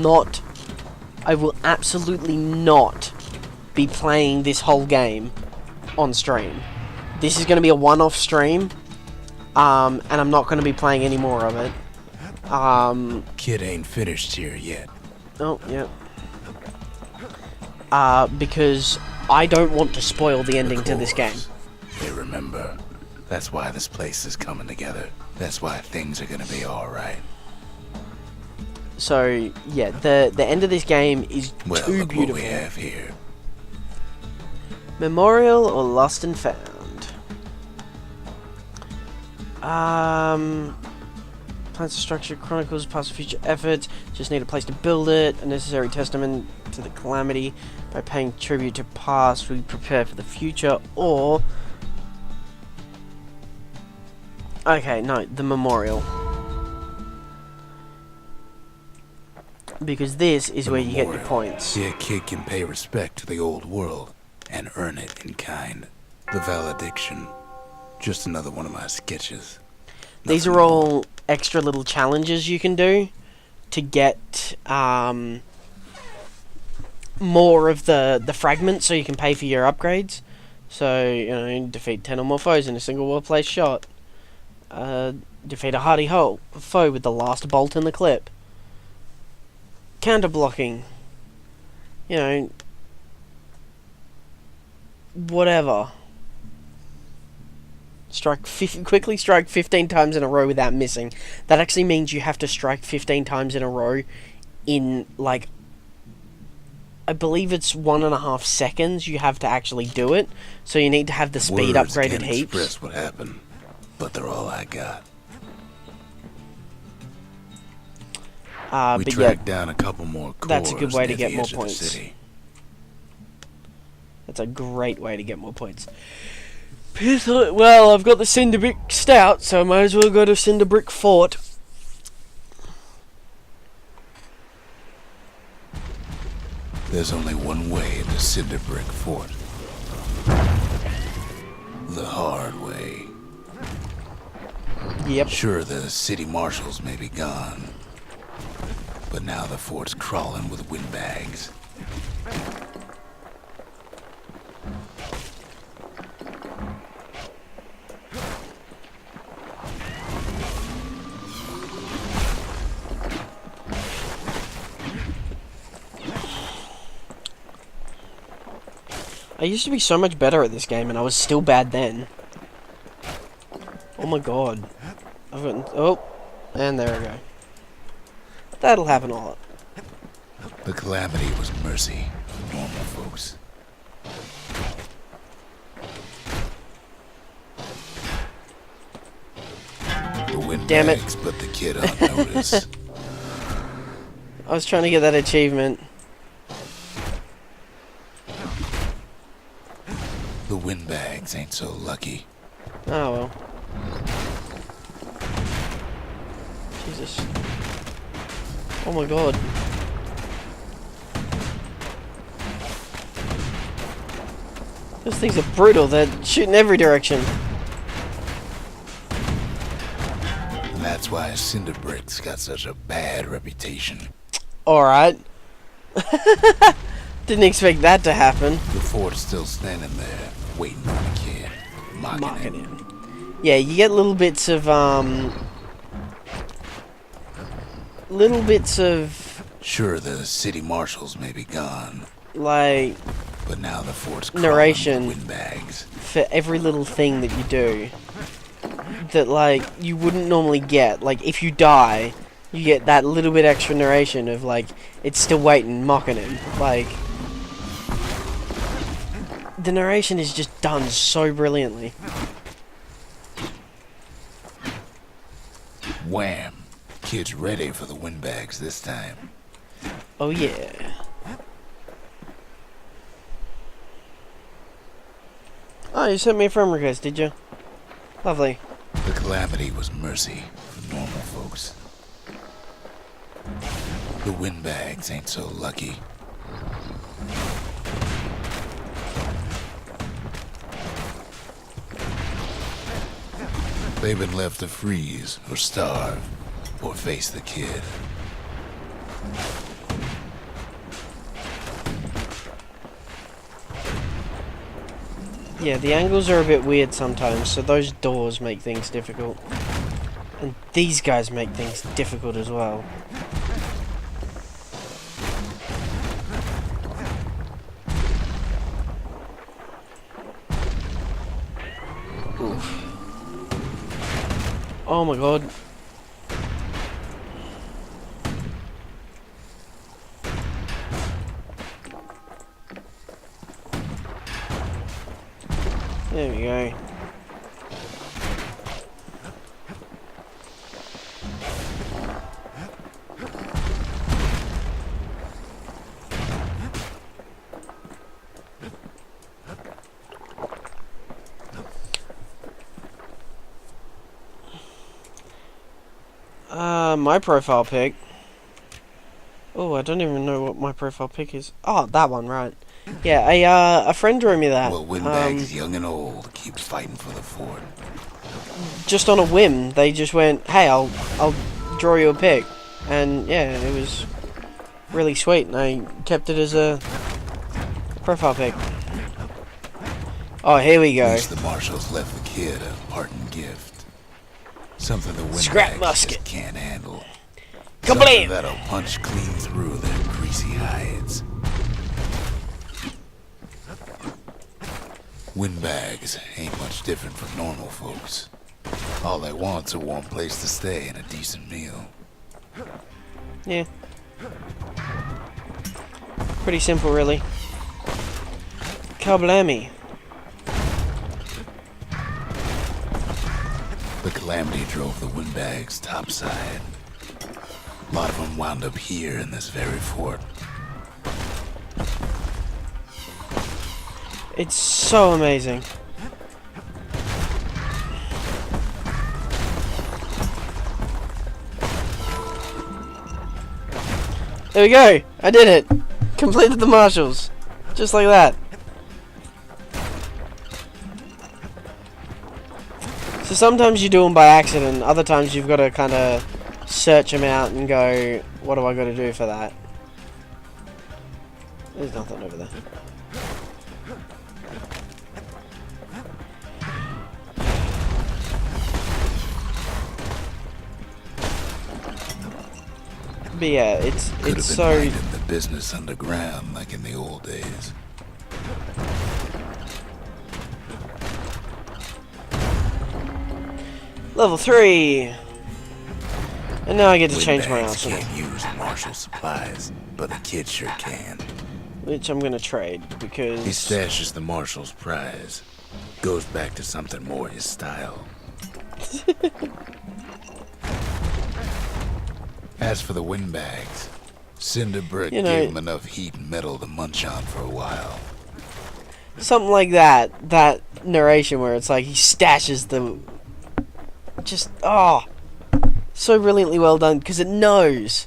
absolutely not be playing this whole game on stream. This is going to be a one-off stream, and I'm not going to be playing any more of it. Kid ain't finished here yet. Oh, yeah. Because I don't want to spoil the ending to this game. They remember. That's why this place is coming together. That's why things are gonna be alright. So, yeah, the end of this game is Well, too look beautiful. what we have here. Memorial or Lost and Found? Plans to structure chronicles past future efforts. Just need a place to build it. A necessary testament to the calamity. By paying tribute to past, we prepare for the future. Or... okay, no, the memorial. Because this is where you get your points. See, a kid can pay respect to the old world and earn it in kind. The valediction. Just another one of my sketches. These are all extra little challenges you can do to get more of the fragments, so you can pay for your upgrades. So, you know, defeat 10 or more foes in a single well-placed shot. Defeat a hardy foe with the last bolt in the clip. Counter blocking. You know, whatever. Quickly strike 15 times in a row without missing. That actually means you have to strike 15 times in a row in, like, I believe it's 1.5 seconds you have to actually do it. So you need to have the speed Words upgraded can't heaps. express what happened, but they're all I got. We but tracked yeah, down a couple more cores that's a good way to near get the more edge of the points. city. That's a great way to get more points. Well, I've got the Cinderbrick Stout, so I might as well go to Cinderbrick Fort. There's only one way to Cinderbrick Fort. The hard way. Yep. Sure, the city marshals may be gone, but now the fort's crawling with windbags. I used to be so much better at this game, and I was still bad then. Oh my god. I've gotten... Oh, and there we go. That'll happen a lot. The calamity was mercy for normal folks. The Damn it. windbags put the kid on notice. I was trying to get that achievement. The windbags ain't so lucky. Oh well. Jesus. Oh my god. Those things are brutal. They're shooting every direction. And that's why Cinder Bricks got such a bad reputation. Alright. Didn't expect that to happen. The fort's still standing there, waiting for the kid, mocking him. Yeah, you get little bits of, Sure, the city marshals may be gone, like, but now the fort's narration crawling with windbags. for every little thing that you do that, like, you wouldn't normally get. Like, if you die, you get that little bit extra narration of, like, it's still waiting, mocking him. Like, the narration is just done so brilliantly. Wham! Kid's ready for the windbags this time. Oh yeah. Oh, you sent me a friend request, did you? Lovely. The calamity was mercy for normal folks. The windbags ain't so lucky. They've been left to freeze or starve or face the kid. Yeah, the angles are a bit weird sometimes, so those doors make things difficult. And these guys make things difficult as well. Oof. Oh my god. There we go. My profile pic. Oh, I don't even know what my profile pic is. Oh, that one, right. Yeah, a friend drew me that. Well, windbags young and old keep fighting for the fort. Just on a whim, they just went, hey, I'll draw you a pic. And yeah, it was really sweet, and I kept it as a profile pic. Oh, here we go. At least the marshals left the kid a parting gift. Something the Scrap windbags musket. just can't handle. Kablam! Something that'll punch clean through their greasy hides. Windbags ain't much different from normal folks. All they want's a warm place to stay and a decent meal. Yeah. Pretty simple, really. Kablammy. The calamity drove the windbags topside. A lot of them wound up here in this very fort. It's so amazing. There we go! I did it! Completed the marshals. Just like that. So sometimes you do them by accident, other times you've got to kind of search them out and go, what do I got to do for that? There's nothing over there. But yeah, Could it's have so... been minding the business underground like in the old days. Level 3! And now I get to change my Windbags arsenal. can't use martial supplies, but the kid sure can. Which I'm gonna trade, He because... stashes the marshal's prize. Goes back to something more his style. As for the windbags, Cinder Brick You know, gave him enough heat and metal to munch on for a while. something like that. That narration where it's like he stashes the... Just, oh... So brilliantly well done, because it knows.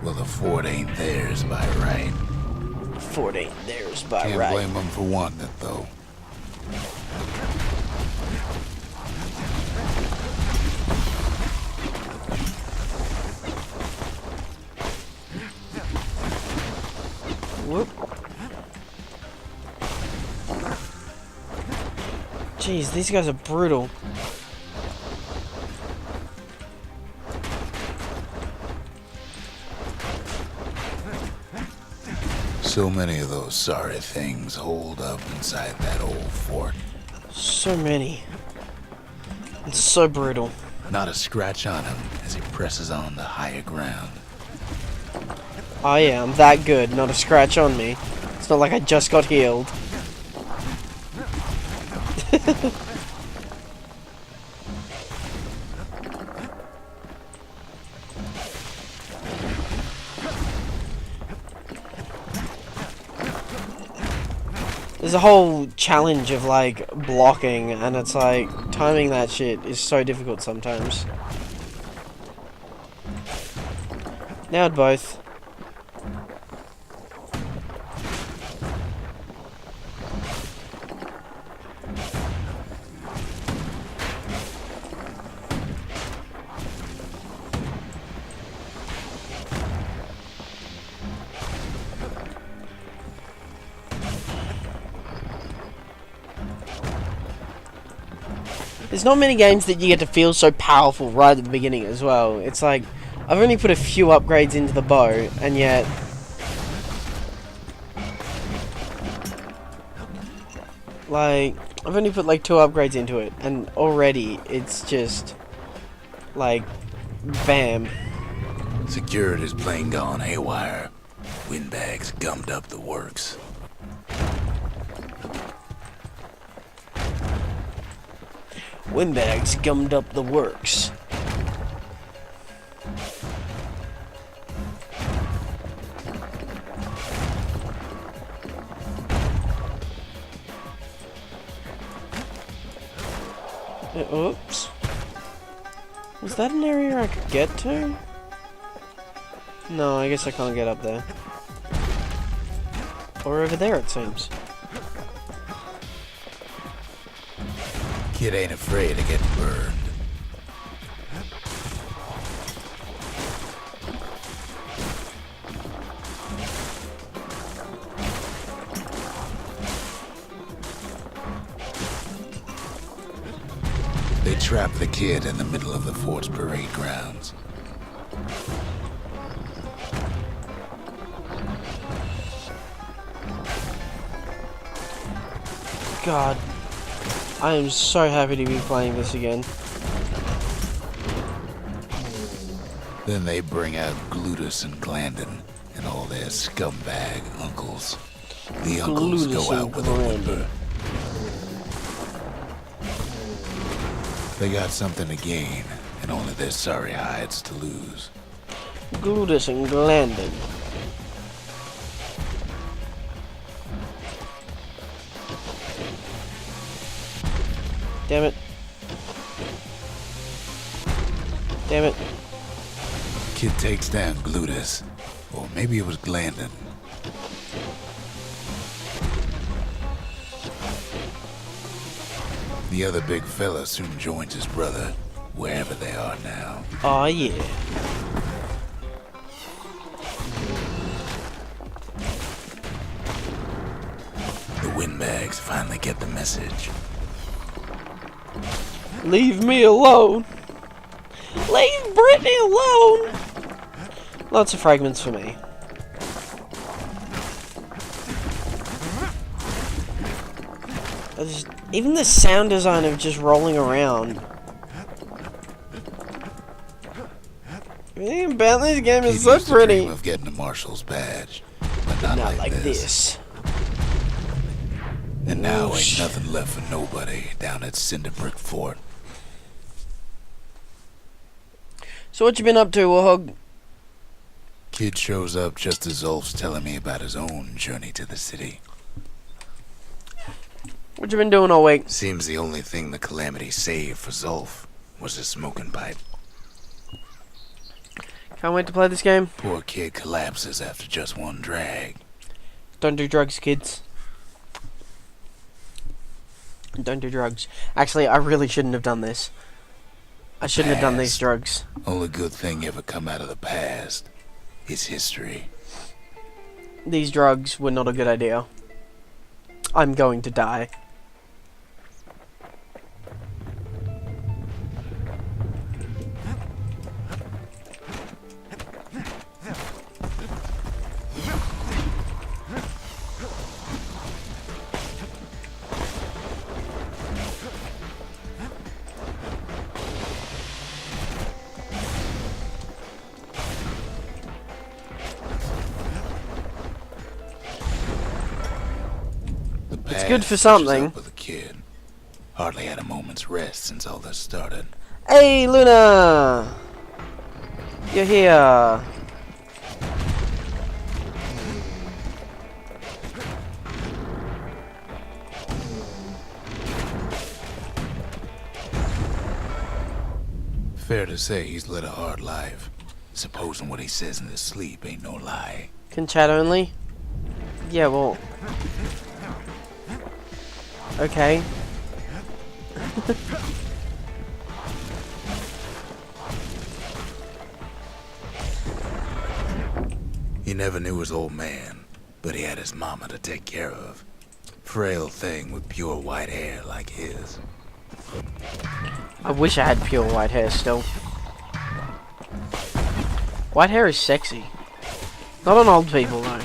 Well, the fort ain't theirs by right. Fort ain't theirs by Can't right. blame them for wanting it, though. Whoop. Jeez, these guys are brutal. So many of those sorry things hold up inside that old fort. So many. It's so brutal. Not a scratch on him as he presses on to higher ground. Oh yeah, I'm that good. Not a scratch on me. It's not like I just got healed. There's a whole challenge of like blocking, and it's like timing that shit is so difficult sometimes. Nailed both. There's not many games that you get to feel so powerful right at the beginning as well. It's like, I've only put a few upgrades into the bow, and yet... Like, I've only put like 2 upgrades into it, and already it's just... Like, bam. Security's plane gone haywire. Windbags gummed up the works. Windbags gummed up the works. Oops. Was that an area I could get to? No, I guess I can't get up there. Or over there, it seems. Kid ain't afraid to get burned. They trapped the kid in the middle of the fort's parade grounds. God. I am so happy to be playing this again. Then they bring out Glutus and Glandon and all their scumbag uncles. The uncles Glutus go out and with a whimper. They got something to gain, and only their sorry hides to lose. Glutus and Glandon. Damn it. Damn it. Kid takes down Glutus, or maybe it was Glandon. The other big fella soon joins his brother, wherever they are now. Aw, yeah. The Windbags finally get the message. Leave me alone. Leave Brittany alone. Lots of fragments for me. I just Even the sound design of just rolling around. Everything about this game is so pretty. Dream of getting a marshal's badge, but not like this. And now ain't nothing left for nobody down at Cinderbrick Fort. So what you been up to, Warhog? Kid shows up just as Zulf's telling me about his own journey to the city. What you been doing all week? Seems the only thing the Calamity saved for Zulf was a smoking pipe. Can't wait to play this game. Poor kid collapses after just one drag. Don't do drugs, kids. Don't do drugs. Actually, I really shouldn't have done this. I shouldn't have done these drugs. Only good thing ever come out of the past is history. These drugs were not a good idea. I'm going to die. It's good for something. With a kid. Hardly had a moment's rest since all this started. Hey, Luna! You're here. Fair to say he's led a hard life. Supposing what he says in his sleep ain't no lie. Can chat only? Yeah, well... Okay. He never knew his old man, but he had his mama to take care of. Frail thing with pure white hair like his. I wish I had pure white hair still. White hair is sexy. Not on old people though.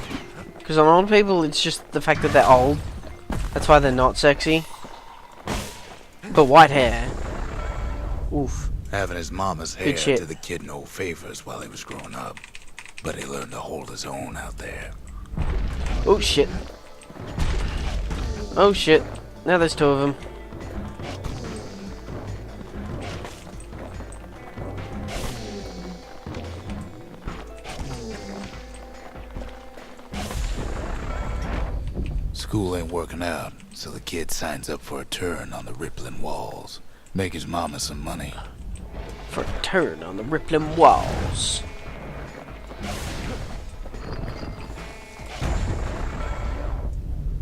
Because on old people it's just the fact that they're old. That's why they're not sexy. But white hair. Oof. Having his mama's hair Good shit. did the kid no favors while he was growing up. But he learned to hold his own out there. Oh shit. Oh shit. Now there's two of them. School ain't working out, so the kid signs up for a turn on the rippling walls. Make his mama some money. For a turn on the rippling walls.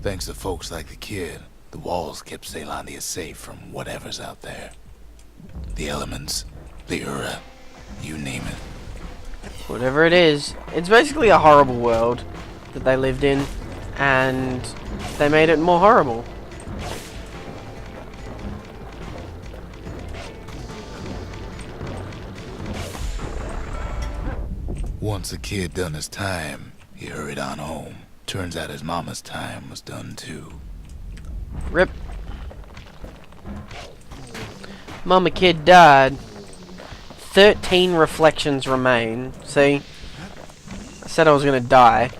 Thanks to folks like the kid, the walls kept Ceylondia safe from whatever's out there. The elements, the Ura, you name it. Whatever it is. It's basically a horrible world that they lived in. And they made it more horrible. Once the kid done his time, he hurried on home. Turns out his mama's time was done too. Rip. Mama kid died. 13 reflections remain. See? I said I was gonna die.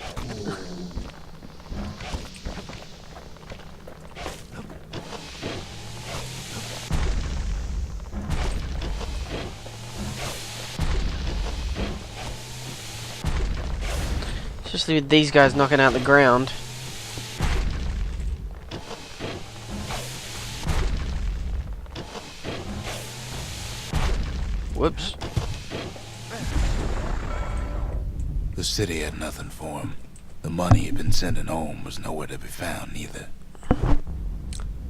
Especially with these guys knocking out the ground. Whoops. The city had nothing for him. The money he'd been sending home was nowhere to be found either.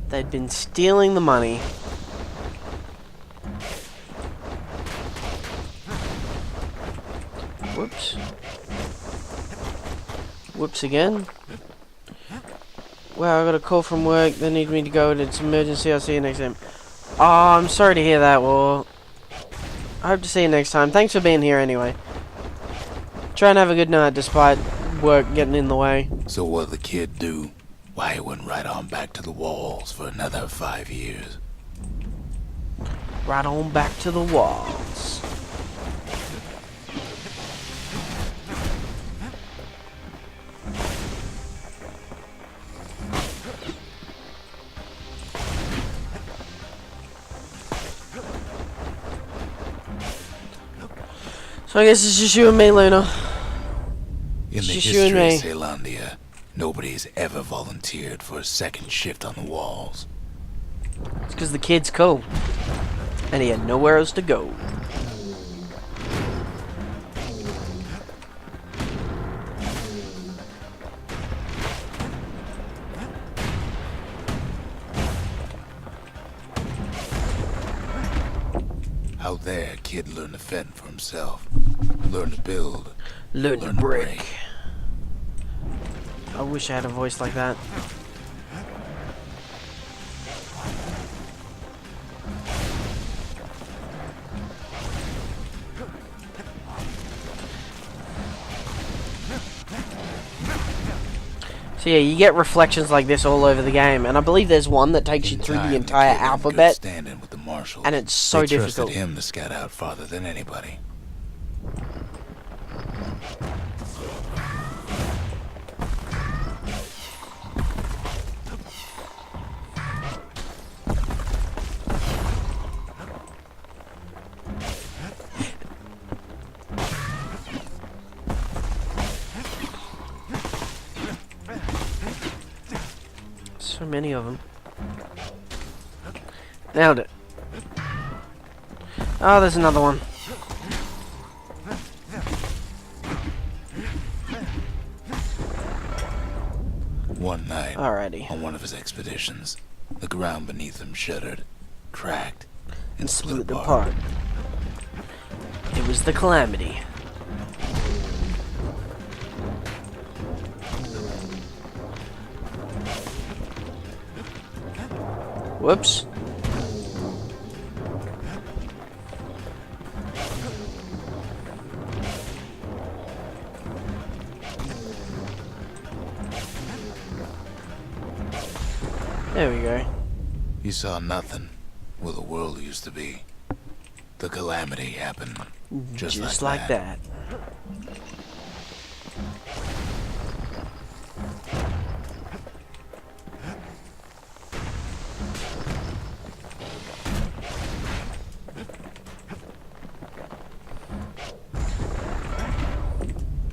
They'd been stealing the money. Whoops. Whoops again. Wow, I got a call from work. They need me to go. It's an emergency. I'll see you next time. Oh, I'm sorry to hear that, War. I hope to see you next time. Thanks for being here anyway. Try and have a good night despite work getting in the way. So what'd the kid do? Why he went right on back to the walls for another 5 years. Right on back to the walls. So I guess it's just you and me, Luna. In the Just you and history of me. Caelondia, nobody's ever volunteered for a second shift on the walls. It's because the kid's cool. And he had nowhere else to go. Out there, kid learned to fend for himself. Learned to build. Learn to Learn to break. I wish I had a voice like that. So yeah, you get reflections like this all over the game, and I believe there's one that takes you through the entire alphabet, Standing with the marshals. and it's so They difficult. trusted him to scout out farther than anybody. So many of them. Nailed it. Oh, there's another one. One night, Alrighty. on one of his expeditions, the ground beneath him shuddered, cracked, and split apart. It was the Calamity. Whoops. There we go. He saw nothing where the world used to be. The calamity happened just like that.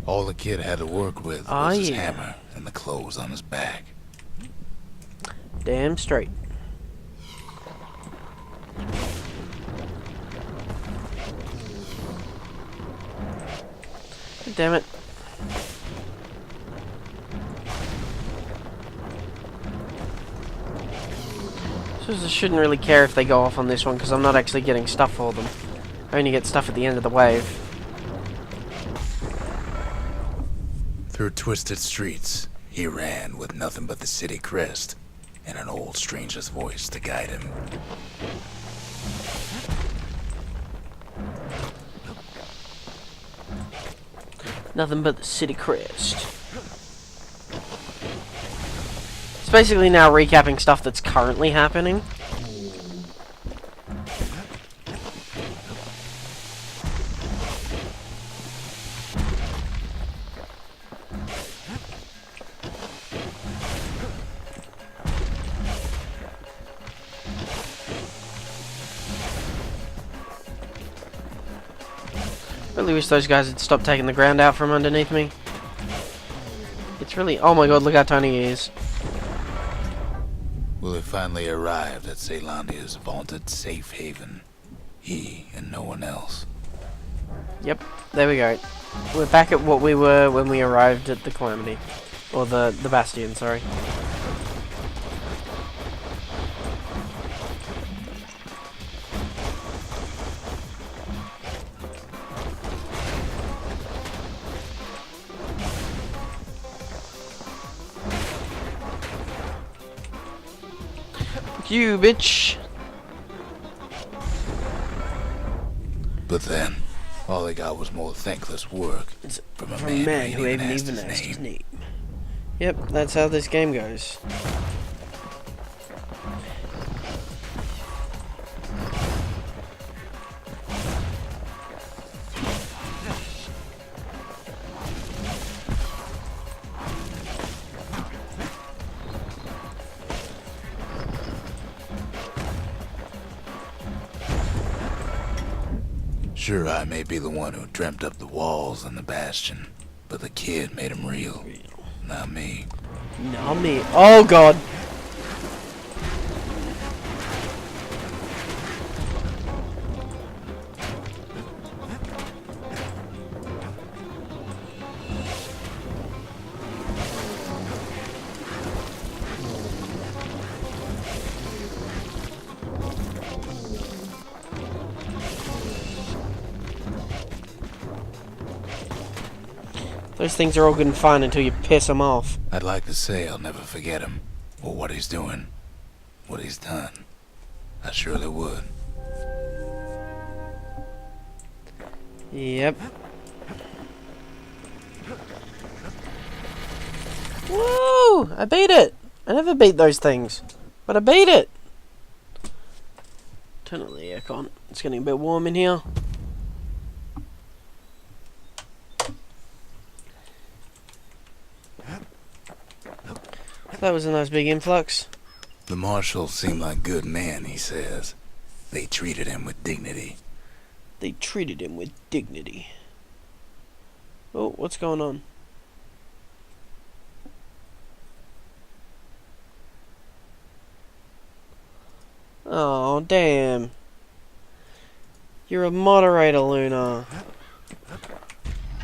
All the kid had to work with Oh, was his yeah. hammer and the clothes on his back. Damn straight. Damn it. Suppose I shouldn't really care if they go off on this one because I'm not actually getting stuff for them. I only get stuff at the end of the wave. Through twisted streets, he ran with nothing but the city crest and an old stranger's voice to guide him. Nothing but the city crest. It's basically now recapping stuff that's currently happening. Really wish those guys had stopped taking the ground out from underneath me. It's really... Oh my god, look how tiny he is. Well, he finally arrived at Caelondia's vaunted safe haven. He and no one else. Yep, there we go. We're back at what we were when we arrived at the Calamity. Or the Bastion, sorry. Fuck you, bitch! But then, all he got was more thankless work It's from a from man, a man who ain't ain't even even asked asked his name. Yep, that's how this game goes. Sure, I may be the one who dreamt up the walls and the Bastion, but the kid made them real. Not me. Not me. Oh god. Those things are all good and fine until you piss them off. I'd like to say I'll never forget him, or what he's doing, what he's done. I surely would. Yep. Woo! I beat it! I never beat those things, but I beat it! Turn on the aircon. It's getting a bit warm in here. That was a nice big influx. The marshals seem like good men, he says. They treated him with dignity. They treated him with dignity. Oh, what's going on? Oh, damn. You're a moderator, Luna.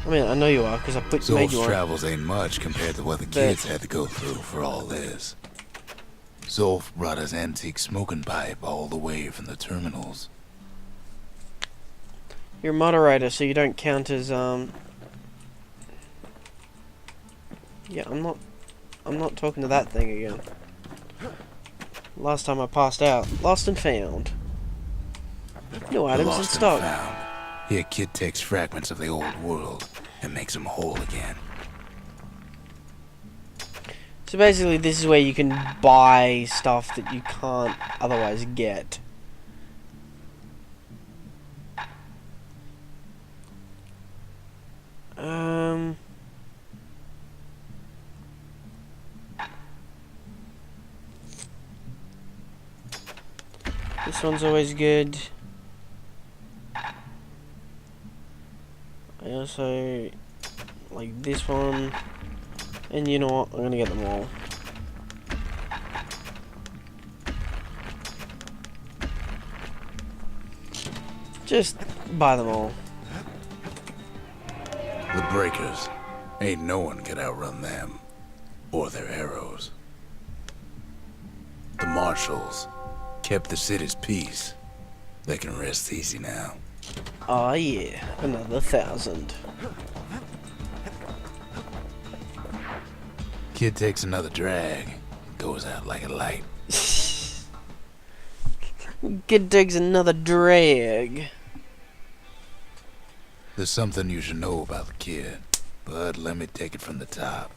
I mean, I know you are, because I made you Zolf's one. travels ain't much compared to what the kids had to go through for all this. Zolf brought his antique smoking pipe all the way from the terminals. You're a moderator, so you don't count as, Yeah, I'm not talking to that thing again. Last time I passed out. Lost and found. No items in Lost and stock. found. Here, kid takes fragments of the old world and makes them whole again. So basically, this is where you can buy stuff that you can't otherwise get. This one's always good. I also like this one. And you know what? I'm gonna get them all. Just buy them all. The Breakers. Ain't no one could outrun them. Or their arrows. The Marshals. Kept the city's peace. They can rest easy now. Oh yeah, another 1,000. Kid takes another drag. Goes out like a light. Kid digs another drag. There's something you should know about the kid. But let me take it from the top.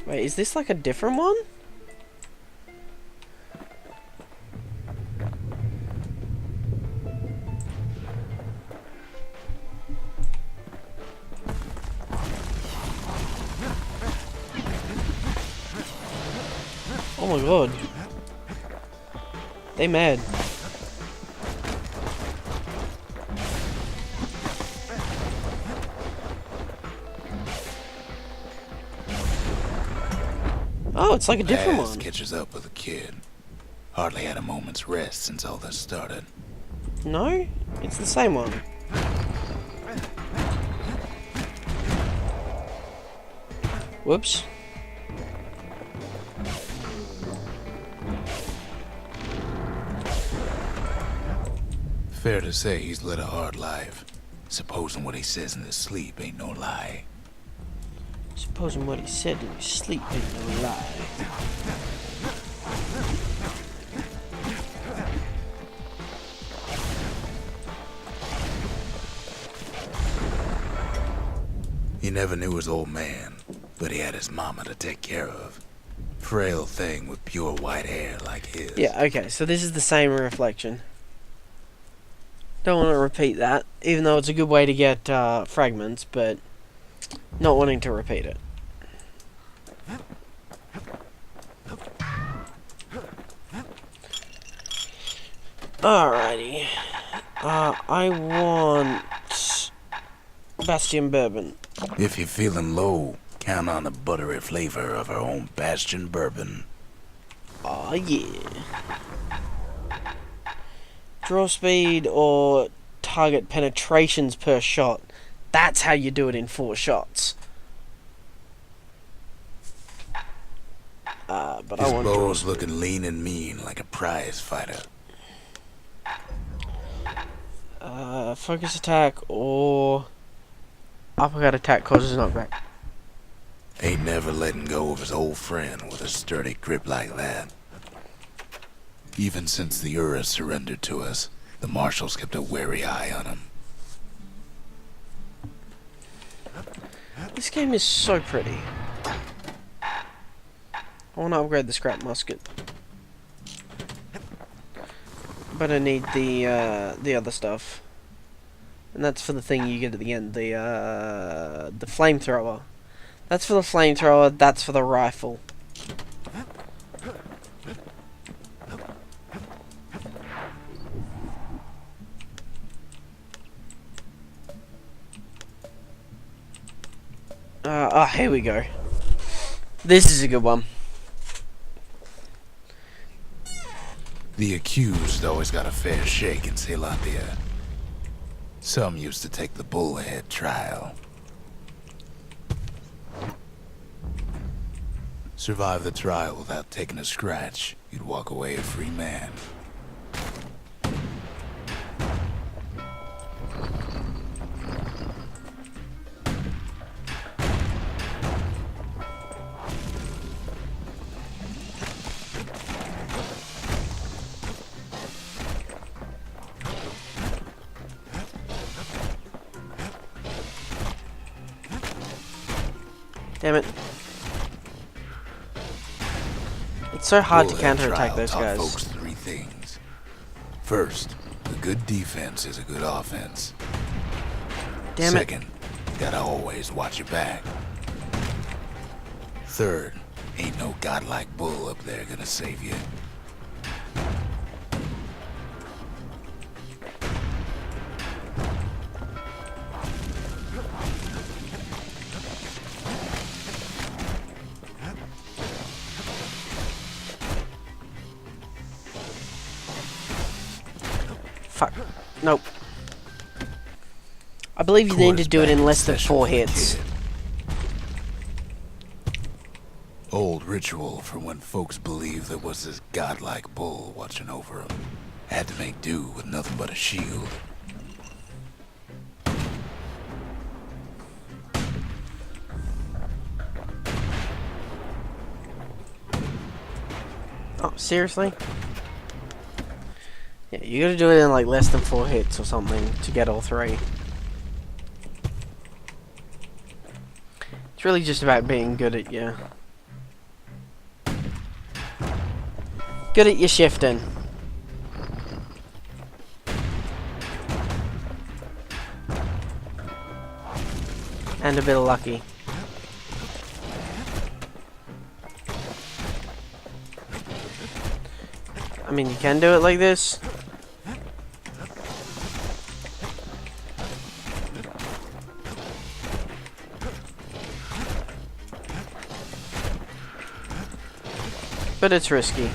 Wait, is this like a different one? Oh my god. They mad. Oh, it's like a different Baz one. catches up with the kid. Hardly had a moment's rest since all this started. No? It's the same one. Whoops. Fair to say he's led a hard life. Supposing what he says in his sleep ain't no lie. Supposing what he said in his sleep ain't no lie. He never knew his old man, but he had his mama to take care of. Frail thing with pure white hair like his. Yeah, okay, so this is the same reflection. Don't want to repeat that, even though it's a good way to get fragments, but not wanting to repeat it. Alrighty. I want Bastion bourbon. If you're feeling low, count on the buttery flavor of our own Bastion bourbon. Oh yeah. Draw speed or target penetrations per shot. That's how you do it in 4 shots. But His I want bow's looking lean and mean like a prize fighter. focus attack or uppercut attack causes knockback. Ain't never letting go of his old friend with a sturdy grip like that. Even since the Ura surrendered to us, the marshals kept a wary eye on him. This game is so pretty. I want to upgrade the scrap musket, but I need the other stuff, and that's for the thing you get at the end. The flamethrower. That's for the flamethrower. That's for the rifle. Here we go. This is a good one. The accused always got a fair shake in Zealandia. Some used to take the bullhead trial. Survive the trial without taking a scratch, you'd walk away a free man. Damn it. It's so hard to Bullhead counterattack trial those taught guys. folks 3 things. First, a good defense is a good offense. Damn it. Second, gotta always watch your back. Third, ain't no godlike bull up there gonna save you. Fuck. Nope. I believe you need to do it in less than 4 hits. Old ritual for when folks believed there was this godlike bull watching over them. Had to make do with nothing but a shield. Oh, seriously? Yeah, you gotta do it in like less than 4 hits or something to get all 3. It's really just about being good at your shifting. And a bit of lucky. I mean, you can do it like this. But it's risky.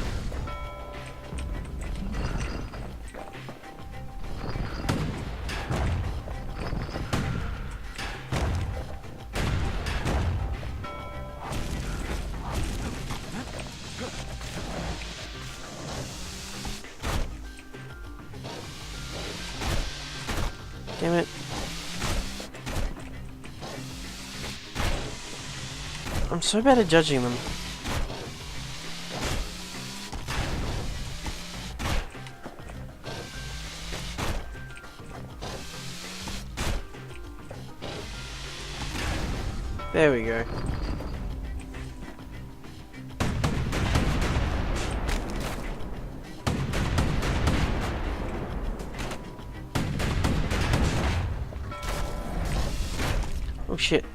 Damn it. I'm so bad at judging them. There we go. Oh shit.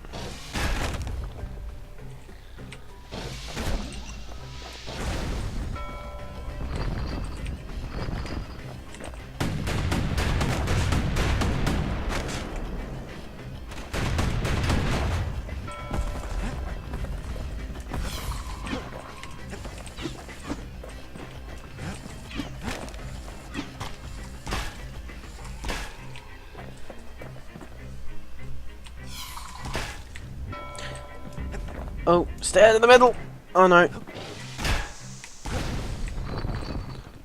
Oh, stay out of the middle! Oh no.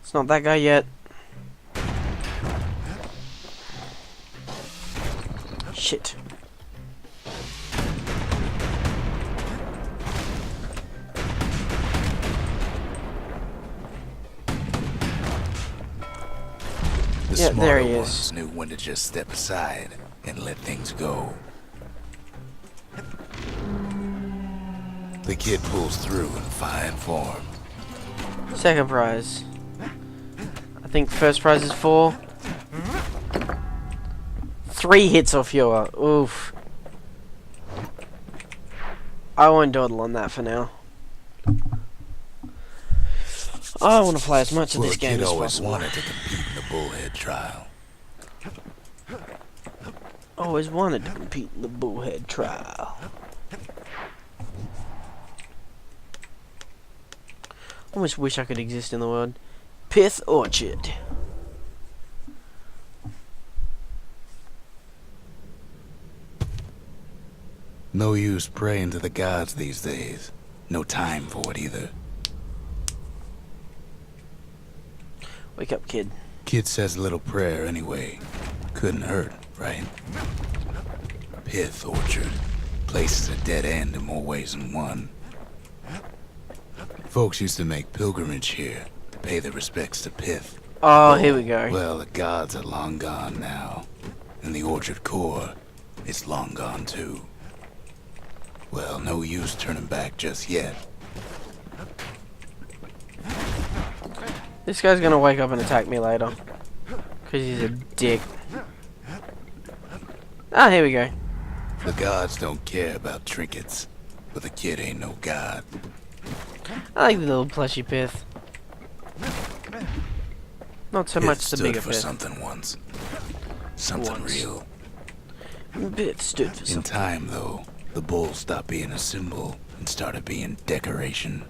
It's not that guy yet. Shit. The there he smarter is. ones knew when to just step aside and let things go. The kid pulls through in fine form. Second prize. I think first prize is 4. 3 hits or fewer. Oof. I won't dawdle on that for now. I want to play as much of this game as always possible. wanted to compete in the bullhead trial. Always wanted to compete in the bullhead trial. Almost wish I could exist in the world. Pith Orchard. No use praying to the gods these days. No time for it either. Wake up, kid. Kid says a little prayer anyway. Couldn't hurt, right? Pith Orchard. Place is a dead end in more ways than one. Folks used to make pilgrimage here to pay their respects to Pith. Oh, here we go. Well, the gods are long gone now. And the orchard core is long gone too. Well, no use turning back just yet. This guy's gonna wake up and attack me later. Because he's a dick. Ah, here we go. The gods don't care about trinkets, but the kid ain't no god. I like the little plushy Pith. Not so much the Stood bigger for Pith. something once. Something Once. real. Pith stood for In something. time, though, the bull stopped being a symbol and started being decoration.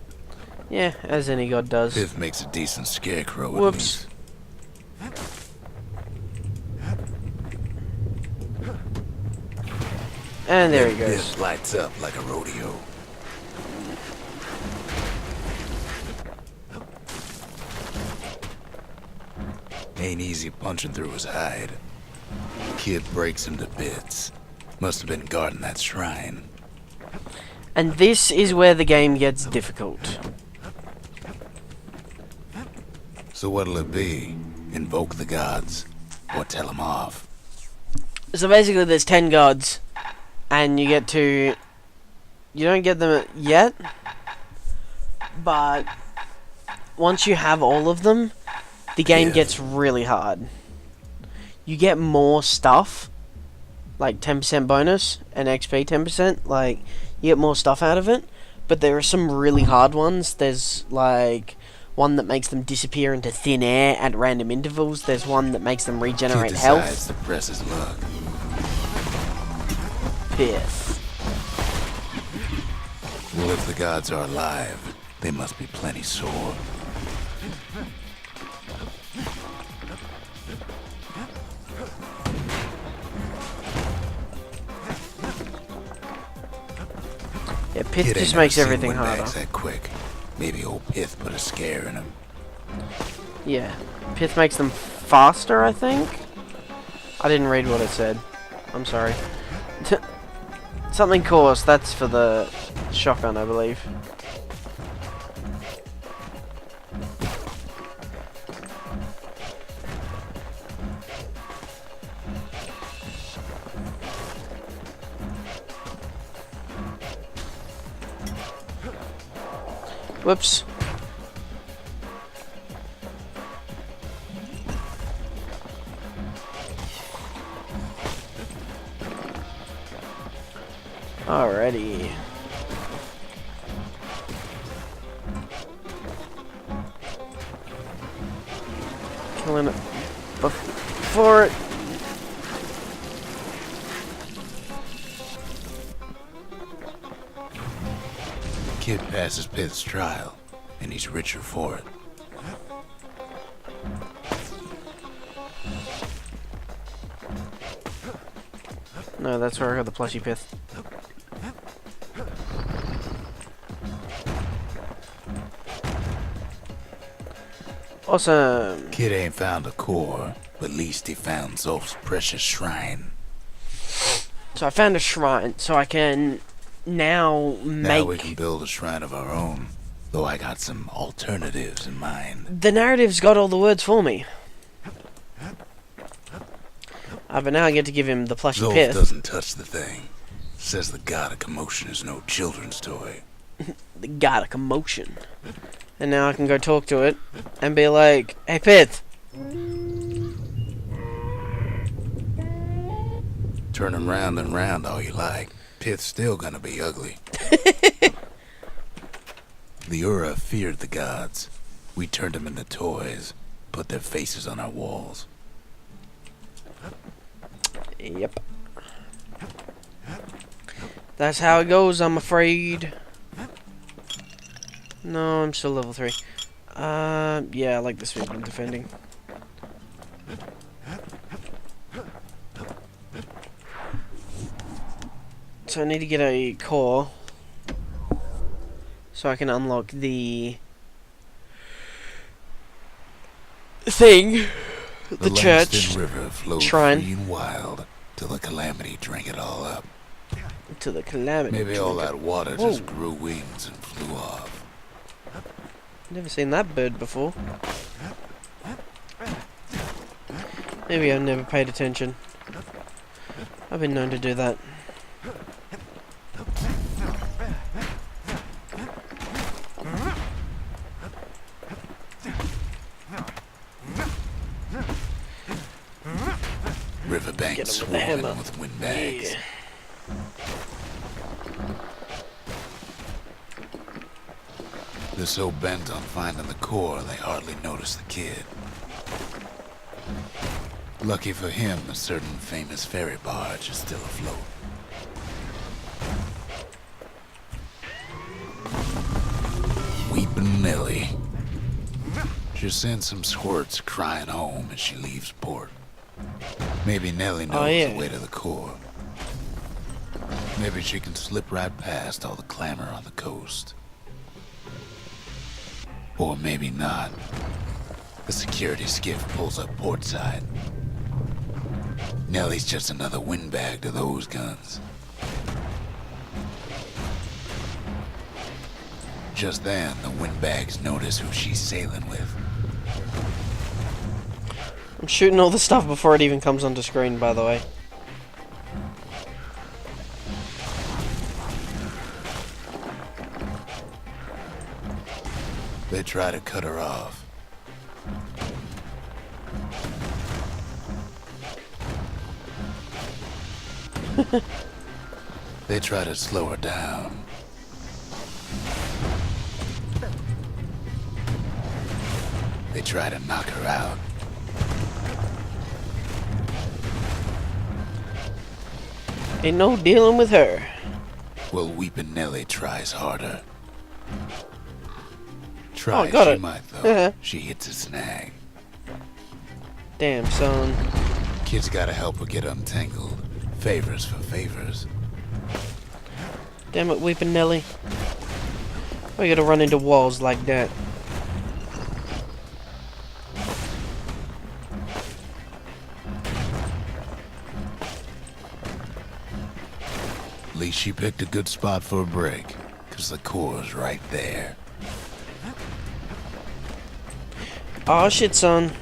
Yeah, as any god does. Pith makes a decent scarecrow at Whoops. least. And there he Then goes. Pith lights up like a rodeo. Ain't easy punching through his hide. Kid breaks him to bits. Must have been guarding that shrine. And this is where the game gets difficult. So what'll it be? Invoke the gods? Or tell them off? So basically there's 10 gods. And you get to... You don't get them yet. But... Once you have all of them, the game Yeah. gets really hard. You get more stuff. Like 10% bonus and XP 10%. Like, you get more stuff out of it. But there are some really hard ones. There's like... one that makes them disappear into thin air at random intervals. There's one that makes them regenerate Kid health. decides to press his luck. Pith. Well, if the gods are alive, they must be plenty sore. Yeah, Pith Kid just ain't makes never seen everything windbags harder. that quick. Maybe old Pith put a scare in him. Yeah. Pith makes them faster, I think? I didn't read what it said. I'm sorry. Something coarse, that's for the shotgun, I believe. Whoops. Alrighty. Killing it before it. Kid passes Pitt's trial, and he's richer for it. No, that's where I got the plushy pith. Awesome. Kid ain't found a core, but at least he found Zolf's precious shrine. So I found a shrine, so I can now Now we make... can build a shrine of our own, though I got some alternatives in mind. The narrative's got all the words for me. But now I get to give him the plushy Zolf pith. doesn't touch the thing. Says the god of commotion is no children's toy. The god of commotion. And now I can go talk to it and be like, hey Pith. Turn him round and round all you like. Pith's still gonna be ugly. The Ura feared the gods. We turned them into toys, put their faces on our walls. Yep. That's how it goes, I'm afraid. No, I'm still level 3. Yeah, I like this speed of defending. So I need to get a core so I can unlock the thing, the church, Langston River flowed shrine. free and wild till the calamity drank it all up. To the calamity. Maybe all that water just Whoa. grew wings and flew off. Never seen that bird before. Maybe I've never paid attention. I've been known to do that. Riverbank Get him with the hammer. swarming with windbags. Yeah. They're so bent on finding the core, they hardly notice the kid. Lucky for him, a certain famous ferry barge is still afloat. Weepin' Nellie. She sends some squirts crying home as she leaves port. Maybe Nellie knows yeah. the way to the core. Maybe she can slip right past all the clamor on the coast. Or maybe not. The security skiff pulls up portside. Nellie's just another windbag to those guns. Just then, the windbags notice who she's sailing with. I'm shooting all the stuff before it even comes onto screen, by the way. They try to cut her off. They try to slow her down. They try to knock her out. Ain't no dealing with her. Well, Weepin' Nellie tries harder. Try got she it. might, though. She hits a snag. Damn, son. Kid's gotta help her get untangled. Favors for favors. Damn it, Weepin' Nelly. Why you gotta run into walls like that? At least she picked a good spot for a break, 'cause the core's right there. Aw, shit, son.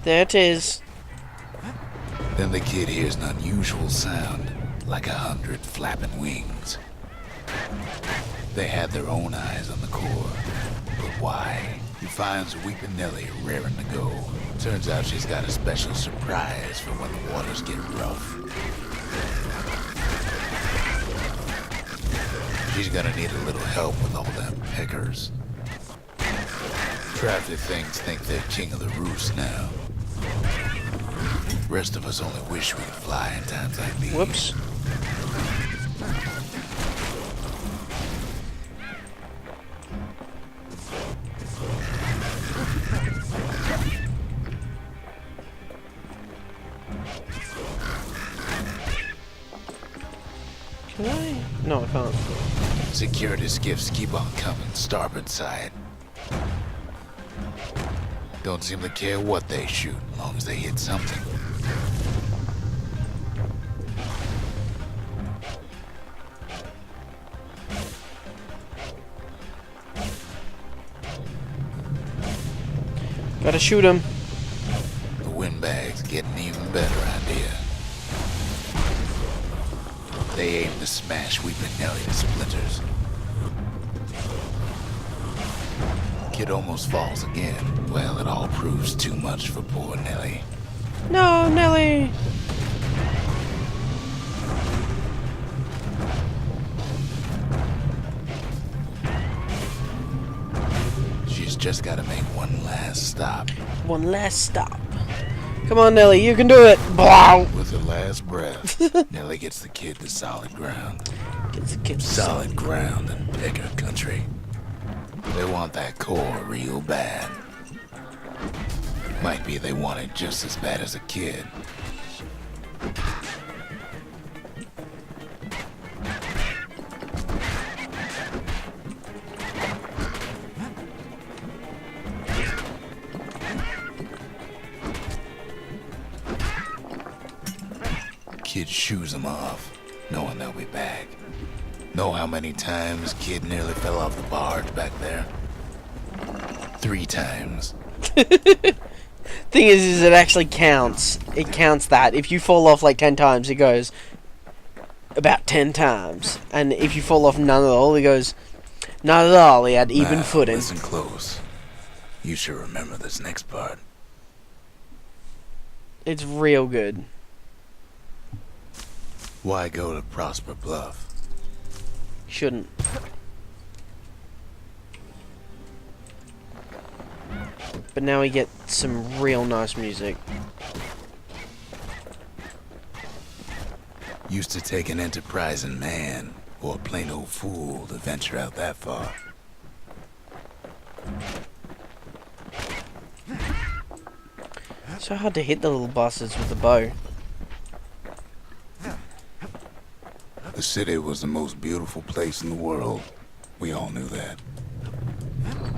There it is. Then the kid hears an unusual sound, like 100 flapping wings. They had their own eyes on the core, but why? He finds Weeping Nellie raring to go. Turns out she's got a special surprise for when the waters get rough. She's gonna need a little help with all them peckers. Traffic things think they're king of the roost now. Rest of us only wish we could fly in times like these. Whoops. Can I? No, I can't. Security skiffs keep on coming, starboard side. Don't seem to care what they shoot, as long as they hit something. Gotta shoot him. The windbag's getting even better idea. They aim to smash Weeping Nellie to splinters. Kid almost falls again. Well, it all proves too much for poor Nellie. No, Nellie! She's just gotta make one last stop. One last stop. Come on, Nellie, you can do it! Blow! With her last breath, Nellie gets the kid to solid ground. Gets the kid Solid ground in Pecker country. They want that core real bad. Might be they want it just as bad as a kid. Kid shoos them off, knowing they'll be back. Know how many times Kid nearly fell off the barge back there? 3 times. Thing is it actually counts. It counts that. If you fall off like 10 times, it goes about 10 times. And if you fall off none at all, it goes not at all. He had even Now, footing. Listen close. You should remember this next part. It's real good. Why go to Prosper Bluff? Shouldn't. But now we get some real nice music. Used to take an enterprising man or a plain old fool to venture out that far. So hard to hit the little bastards with the bow. The city was the most beautiful place in the world. We all knew that.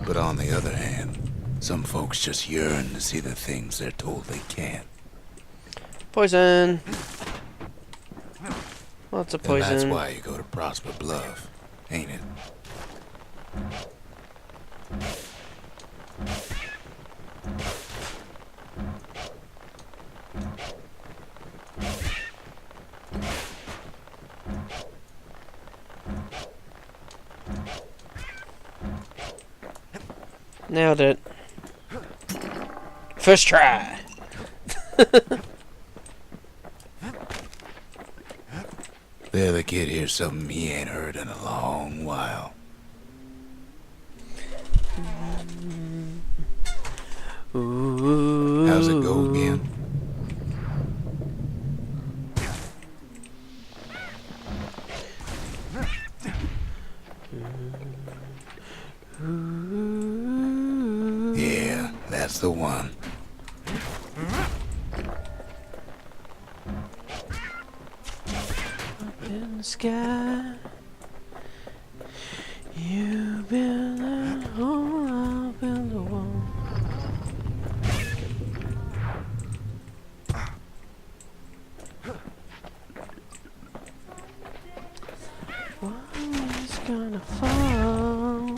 But on the other hand, some folks just yearn to see the things they're told they can't. Poison. Lots of And poison. that's why you go to Prosper Bluff, ain't it? Nailed it. First try. There, the kid hears something he ain't heard in a long while. Ooh. How's it go again? Yeah, that's the one. In the sky, you've been a hole up in the wall. One is gonna fall.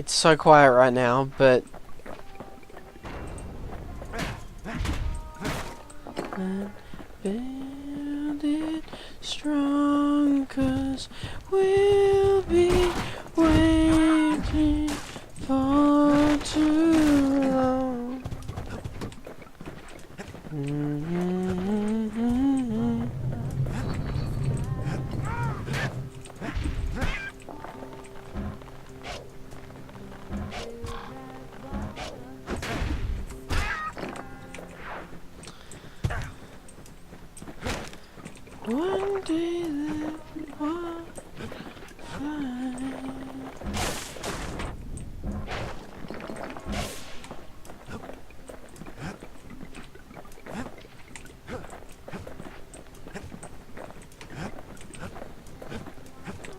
It's so quiet right now, but build it strong, 'cause we'll be waiting for too long. One day that will fly.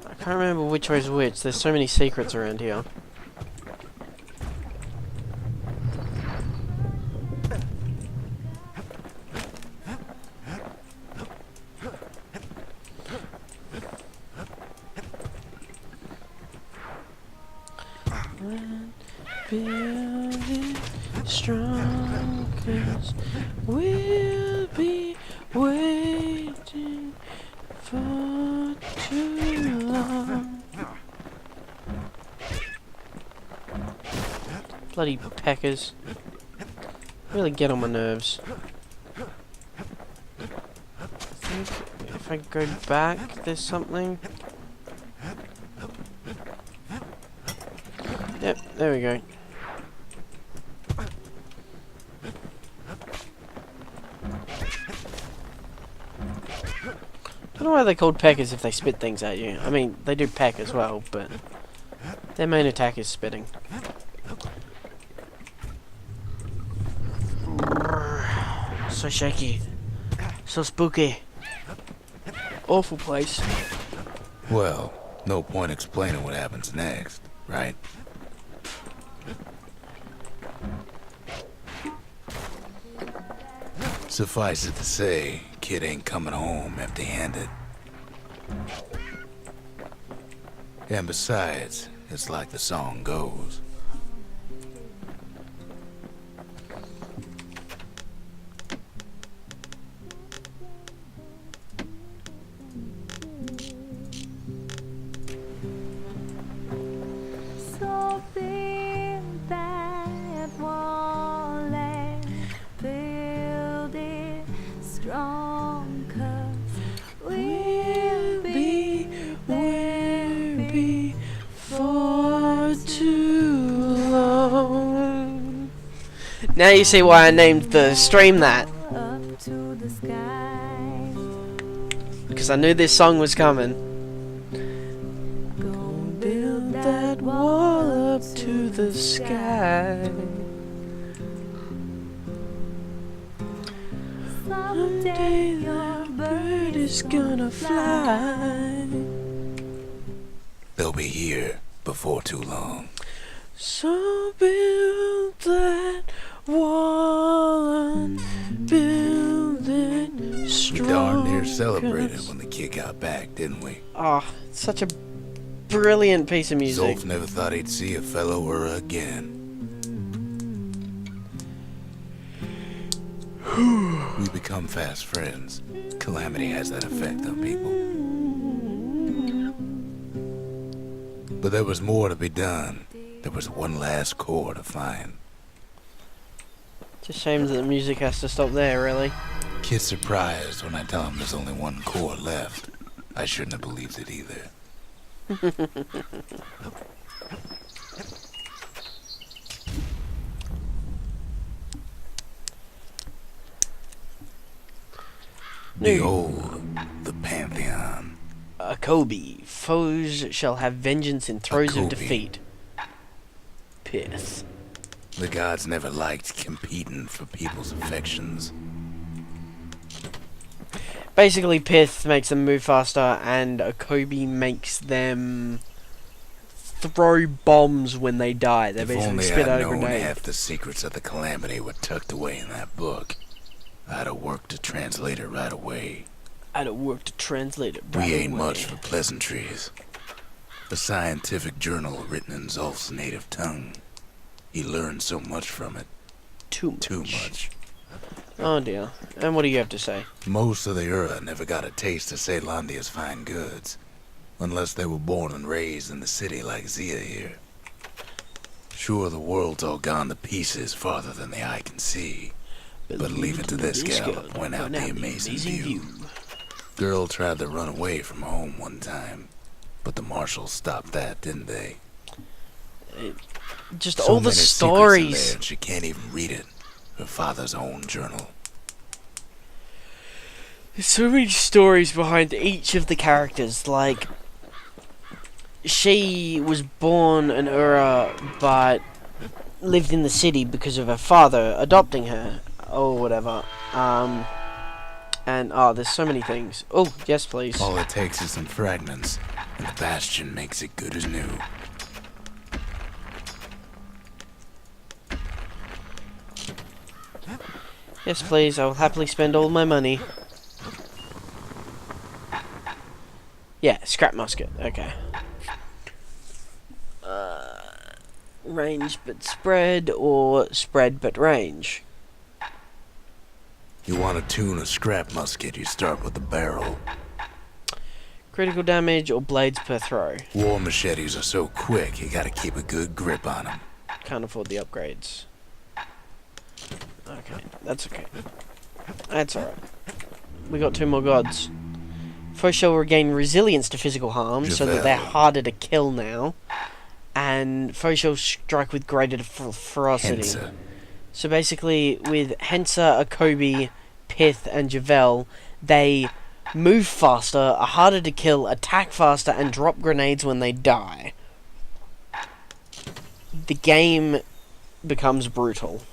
I can't remember which way's which. There's so many secrets around here. Build it strong, 'cause we'll be waiting for too long. Bloody peckers. Really get on my nerves. I think if I go back, there's something. Yep, there we go. I don't know why they're called peckers if they spit things at you. I mean, they do peck as well, but their main attack is spitting. So shaky. So spooky. Awful place. Well, no point explaining what happens next, right? Suffice it to say, kid ain't coming home empty-handed. And besides, it's like the song goes. So build that wall and build it strong, 'cause we'll be there before too long. Now you see why I named the stream that. up to the sky. Because I knew this song was coming. Gonna Build that wall up to the sky. Someday your bird is gonna fly. They'll be here before too long. So build that wall and build it We strong. darn near celebrated when the kid got back, didn't we? Oh, such a brilliant piece of music. Zolf never thought he'd see a fellow or again. We become fast friends. Calamity has that effect on people. But there was more to be done. There was one last core to find. It's a shame that the music has to stop there, really. Kid's surprised when I tell him there's only one core left. I shouldn't have believed it either. Behold, the Pantheon. Akobi. Foes shall have vengeance in throes of Akobi. defeat. Pith. The gods never liked competing for people's affections. Basically, Pith makes them move faster, and Akobi makes them throw bombs when they die. They If basically only spit out I'd a known grenade. half the secrets of the Calamity were tucked away in that book, I'd have worked to translate it right away. I'd have worked to translate it. We right ain't away. much for pleasantries. A scientific journal written in Zolf's native tongue. He learned so much from it. Too much. Too much. Oh dear. And what do you have to say? Most of the Ura never got a taste of Ceylondia's fine goods. Unless they were born and raised in the city like Zia here. Sure, the world's all gone to pieces farther than the eye can see. But leave it to this gal to point out the amazing view. Girl tried to run away from home one time. But the marshals stopped that, didn't they? Just So all the many secrets in stories. there, and she can't even read it. Her father's own journal. There's so many stories behind each of the characters. Like, she was born an Ura, but lived in the city because of her father adopting her, or whatever. And, oh, there's so many things. Oh, yes, please. All it takes is some fragments, and the Bastion makes it good as new. Yes, please. I will happily spend all my money. Yeah, scrap musket. Okay. Range but spread, or spread but range. You want to tune a scrap musket, you start with the barrel. Critical damage or blades per throw. War machetes are so quick, you gotta keep a good grip on them. Can't afford the upgrades. Okay, that's okay. That's alright. We got 2 more gods. Foes shall regain resilience to physical harm, so that they're harder to kill now. And foes shall strike with greater ferocity. Hensa. So basically, with Hensa, Akobi, Pith, and Javel, they move faster, are harder to kill, attack faster, and drop grenades when they die. The game becomes brutal.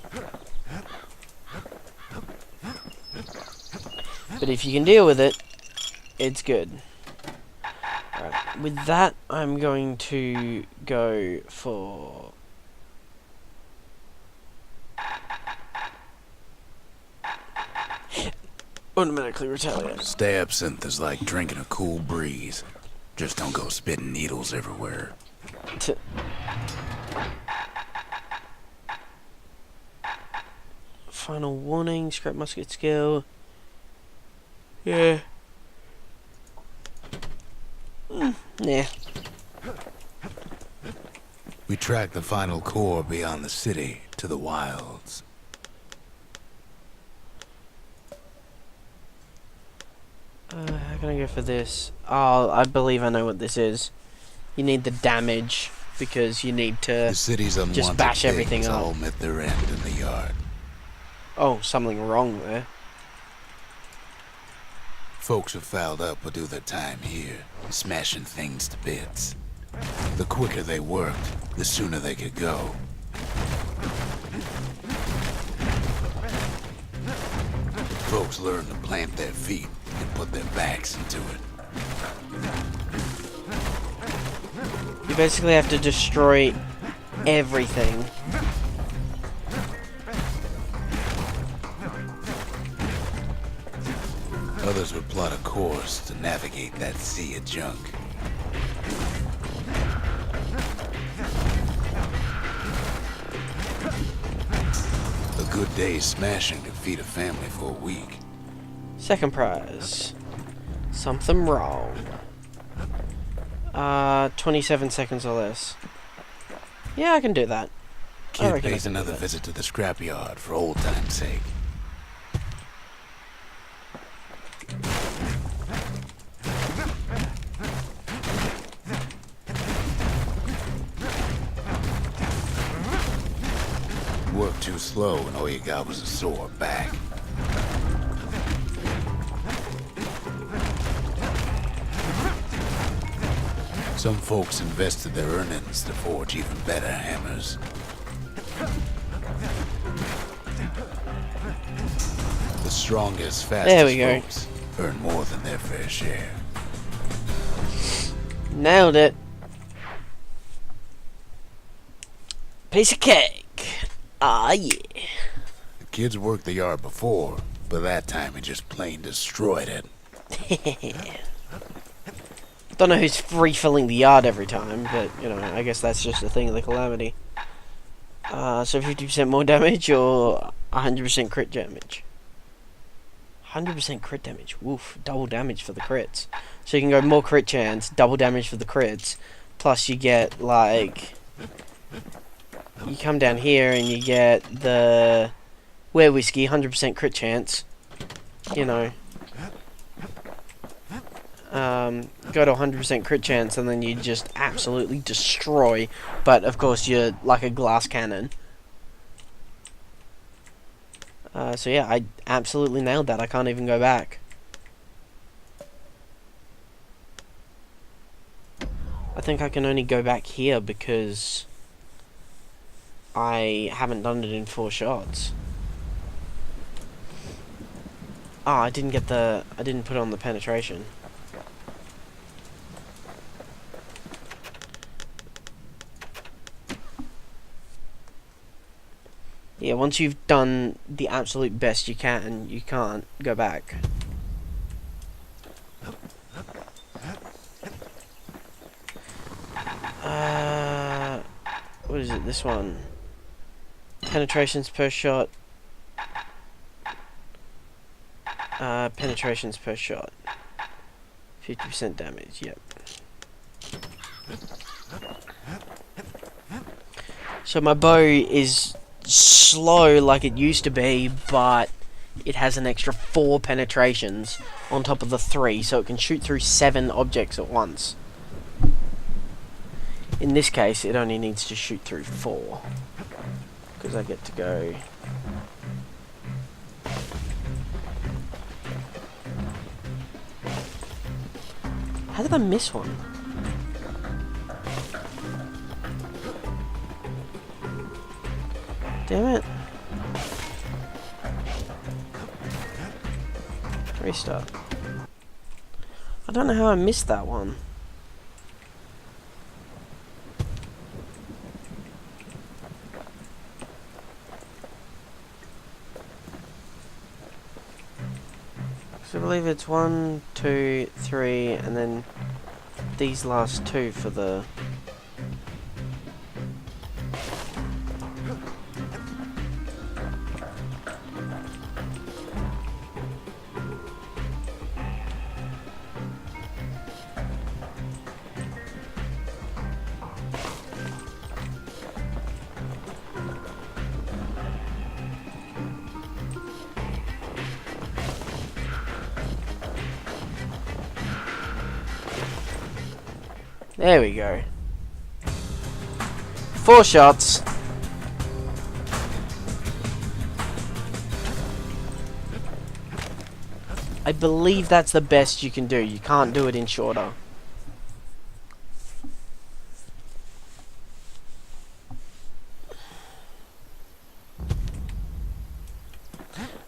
But if you can deal with it, it's good. Alright, with that, I'm going to go for... automatically retaliate. Stay absinthe is like drinking a cool breeze. Just don't go spitting needles everywhere. Final warning, scrap musket skill. Yeah. Nah. We track the final core beyond the city to the wilds. How can I go for this? Oh, I believe I know what this is. You need the damage, because you need The to... city's unwanted bash everything things up. all met their end in the yard. Oh, something wrong there. Folks who fouled up would do their time here, smashing things to bits. The quicker they worked, the sooner they could go. Folks learned to plant their feet and put their backs into it. You basically have to destroy everything. Others would plot a course to navigate that sea of junk. A good day's smashing could feed a family for a week. Second prize. Something wrong. 27 seconds or less. Yeah, I can do that. I Kid reckon I pays can do another that. visit to the scrapyard for old time's sake. You worked too slow and all you got was a sore back. Some folks invested their earnings to forge even better hammers. The strongest, There we fastest go. folks earn more than their fair share. Nailed it. Piece of cake. Ah, yeah. The kids worked the yard before, but that time he just plain destroyed it. Don't know who's refilling the yard every time, but, you know, I guess that's just a thing of the Calamity. So 50% more damage or 100% crit damage? 100% crit damage. Woof, double damage for the crits. So you can go more crit chance, double damage for the crits, plus you get, like... You come down here and you get the... Were Whiskey, 100% crit chance. You know. Go to 100% crit chance and then you just absolutely destroy. But, of course, you're like a glass cannon. So yeah, I absolutely nailed that. I can't even go back. I think I can only go back here because I haven't done it in 4 shots. Oh, I didn't put on the penetration. Yeah, once you've done the absolute best you can, you can't go back. What is it, this one? Penetrations per shot. Penetrations per shot. 50% damage, yep. So my bow is slow like it used to be, but it has an extra 4 penetrations on top of the 3, so it can shoot through 7 objects at once. In this case, it only needs to shoot through 4, because I get to go... How did I miss one? Damn it. Restart. I don't know how I missed that one. So I believe it's 1, 2, 3, and then these last 2 for the... There we go. 4 shots. I believe that's the best you can do. You can't do it in shorter.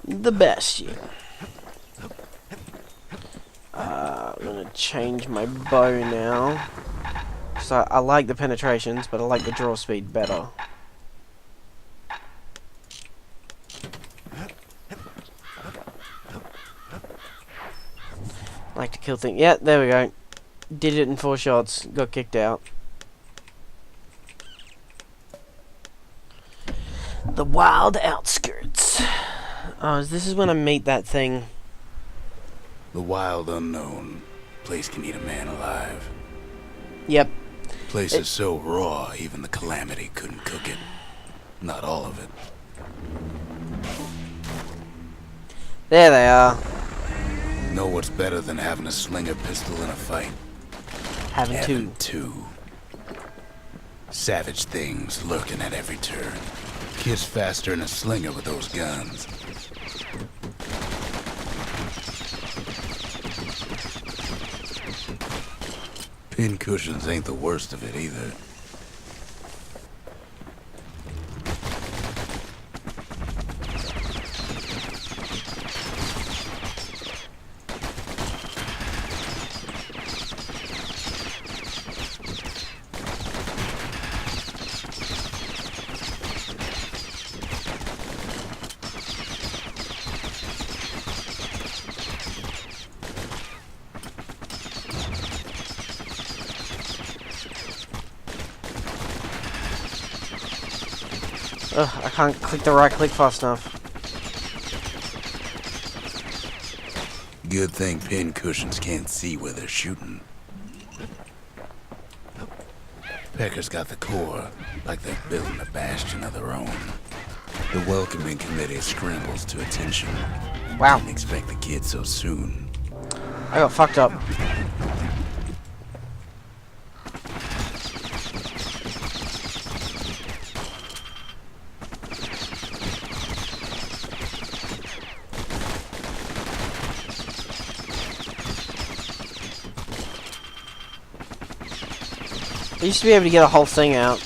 The Bastion. I'm gonna change my bow now. So I like the penetrations, but I like the draw speed better. Like to kill things. Yeah, there we go. Did it in 4 shots. Got kicked out. The wild outskirts. Oh, this is when I meet that thing. The wild unknown. Place can eat a man alive. Yep. Place is so raw, even the Calamity couldn't cook it. Not all of it. There they are. Know what's better than having a slinger pistol in a fight? Having two. Savage things lurking at every turn. Kids faster than a slinger with those guns. Pin cushions ain't the worst of it either. Ugh, I can't click the right click fast enough. Good thing pincushions can't see where they're shooting. Pecker's got the core, like they're building a bastion of their own. The welcoming committee scrambles to attention. Wow. Didn't expect the kid so soon. I got fucked up. I used to be able to get a whole thing out.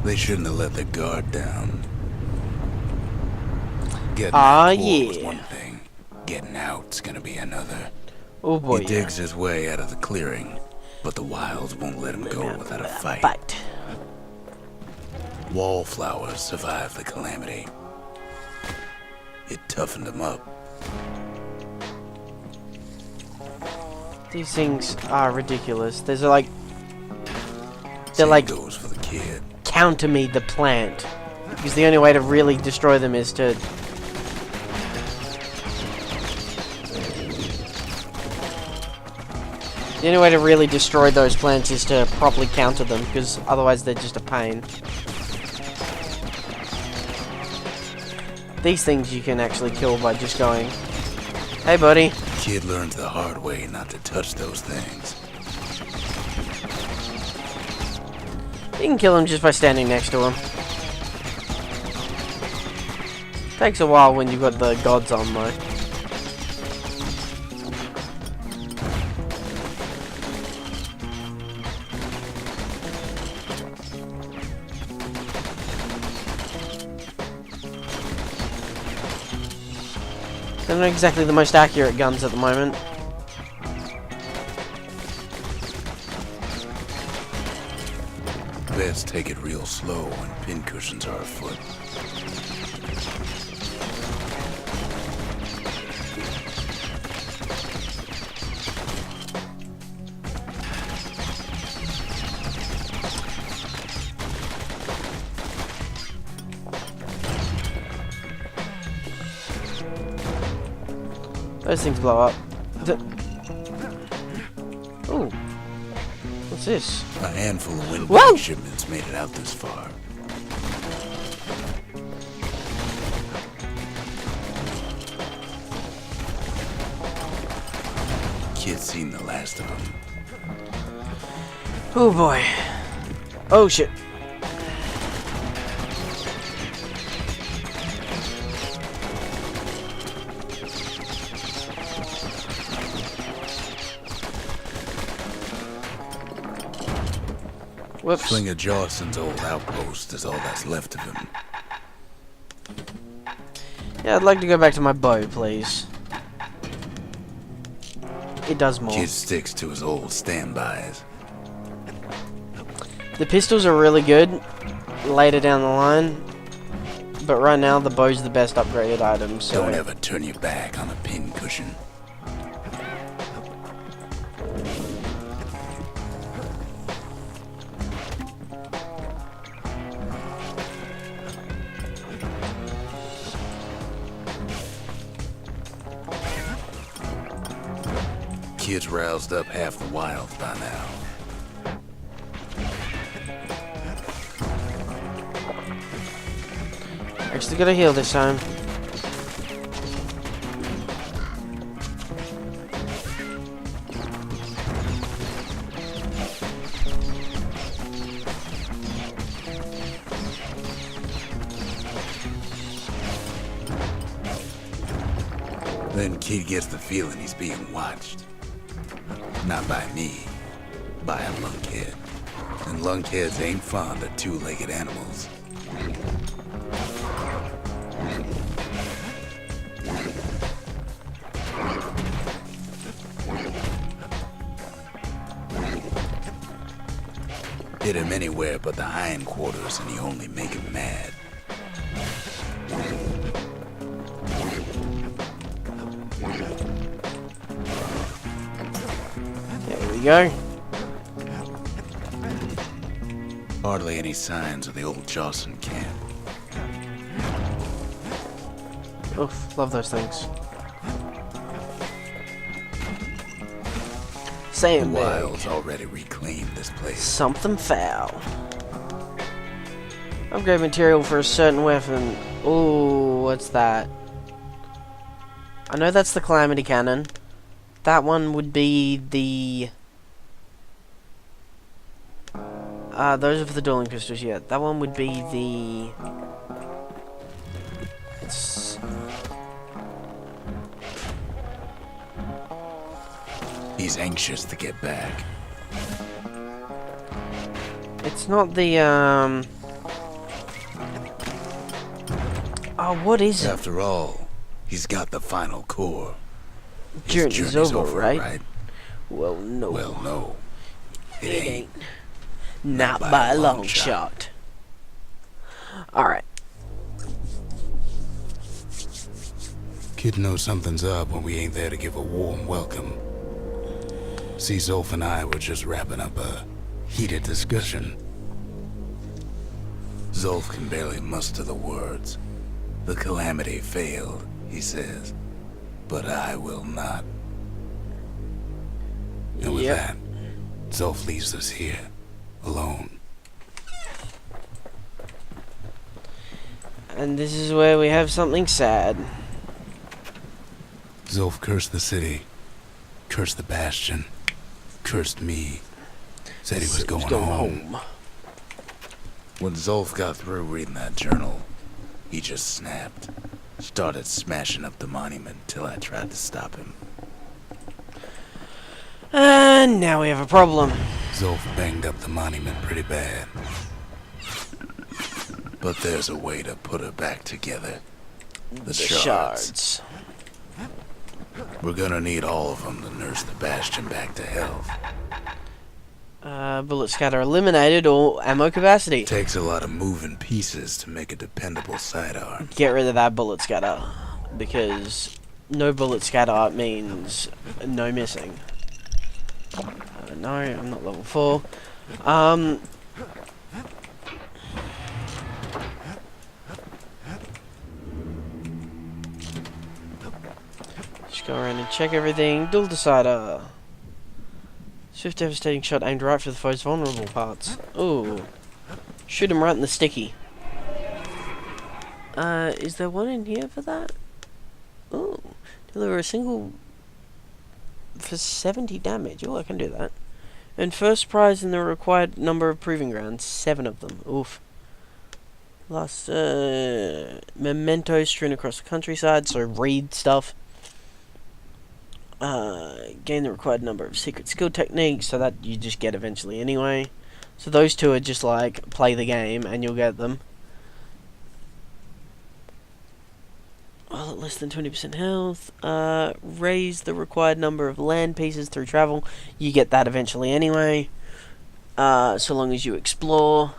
They shouldn't have let their guard down. Getting Ah, that core was yeah. one thing. Getting out's gonna be another. Oh boy, He digs his way out of the clearing, but the wilds won't let him go without a fight. Wallflowers survived the calamity. It toughened him up. These things are ridiculous. There's like, they're Same like, goes for the kid. counter me the plant. Because the only way to really destroy them is to... The only way to really destroy those plants is to properly counter them, because otherwise they're just a pain. These things you can actually kill by just going, hey buddy. Kid learned the hard way not to touch those things. You can kill him just by standing next to him. Takes a while when you've got the gods on though. They're not exactly the most accurate guns at the moment. Best take it real slow when pincushions are afoot. Those things blow up. Ooh. What's this? A handful of Whoa! windbag shipments made it out this far. Kid's seen the last of them. Oh boy. Oh shit. Whoops. Slinger Jawson's old outpost is all that's left of him. Yeah, I'd like to go back to my bow, please. It does more. Kid sticks to his old standbys. The pistols are really good later down the line, but right now the bow's the best upgraded item, so... Don't ever turn your back on a pincushion. Kid's roused up half the wild by now. Actually gotta heal this time. Then Kid gets the feeling he's being watched. Not by me, by a lunkhead. And lunkheads ain't fond of two-legged animals. Hit him anywhere but the hindquarters and you only make him mad. go. Hardly any signs of the old Jocelyn camp. Oof, love those things. The Sandbag. Wilds already reclaimed this place. Something foul. Upgrade material for a certain weapon. Ooh, what's that? I know that's the Calamity Cannon. That one would be the... those are for the dueling pistols, yeah. That one would be the... It's... He's anxious to get back. It's not the, Oh, what is it? After all, he's got the final core. His Journey's over, right? Well, no. Well, no. It ain't. Not by a long shot. Alright. Kid knows something's up when we ain't there to give a warm welcome. See, Zolf and I were just wrapping up a heated discussion. Zolf can barely muster the words. The calamity failed, he says. But I will not. And with that, Zolf leaves us here, alone. And this is where we have something sad. Zolf cursed the city, cursed the Bastion, cursed me. Said he was going home. When Zolf got through reading that journal, he just snapped. Started smashing up the monument till I tried to stop him. And now we have a problem. Zolf banged up the monument pretty bad. But there's a way to put it back together. The shards. We're gonna need all of them to nurse the Bastion back to health. Bullet scatter eliminated or ammo capacity. Takes a lot of moving pieces to make a dependable sidearm. Get rid of that bullet scatter. Because no bullet scatter means no missing. No, I'm not level 4. Just go around and check everything. Dual decider. Swift devastating shot aimed right for the foe's vulnerable parts. Ooh. Shoot him right in the sticky. Is there one in here for that? Ooh. Deliver a single for 70 damage. Oh, I can do that. And first prize in the required number of proving grounds. 7 of them. Oof. Last, mementos strewn across the countryside, so read stuff. Gain the required number of secret skill techniques, so that you just get eventually anyway. So those two are just like, play the game and you'll get them. Well, at less than 20% health. Raise the required number of land pieces through travel. You get that eventually anyway. So long as you explore.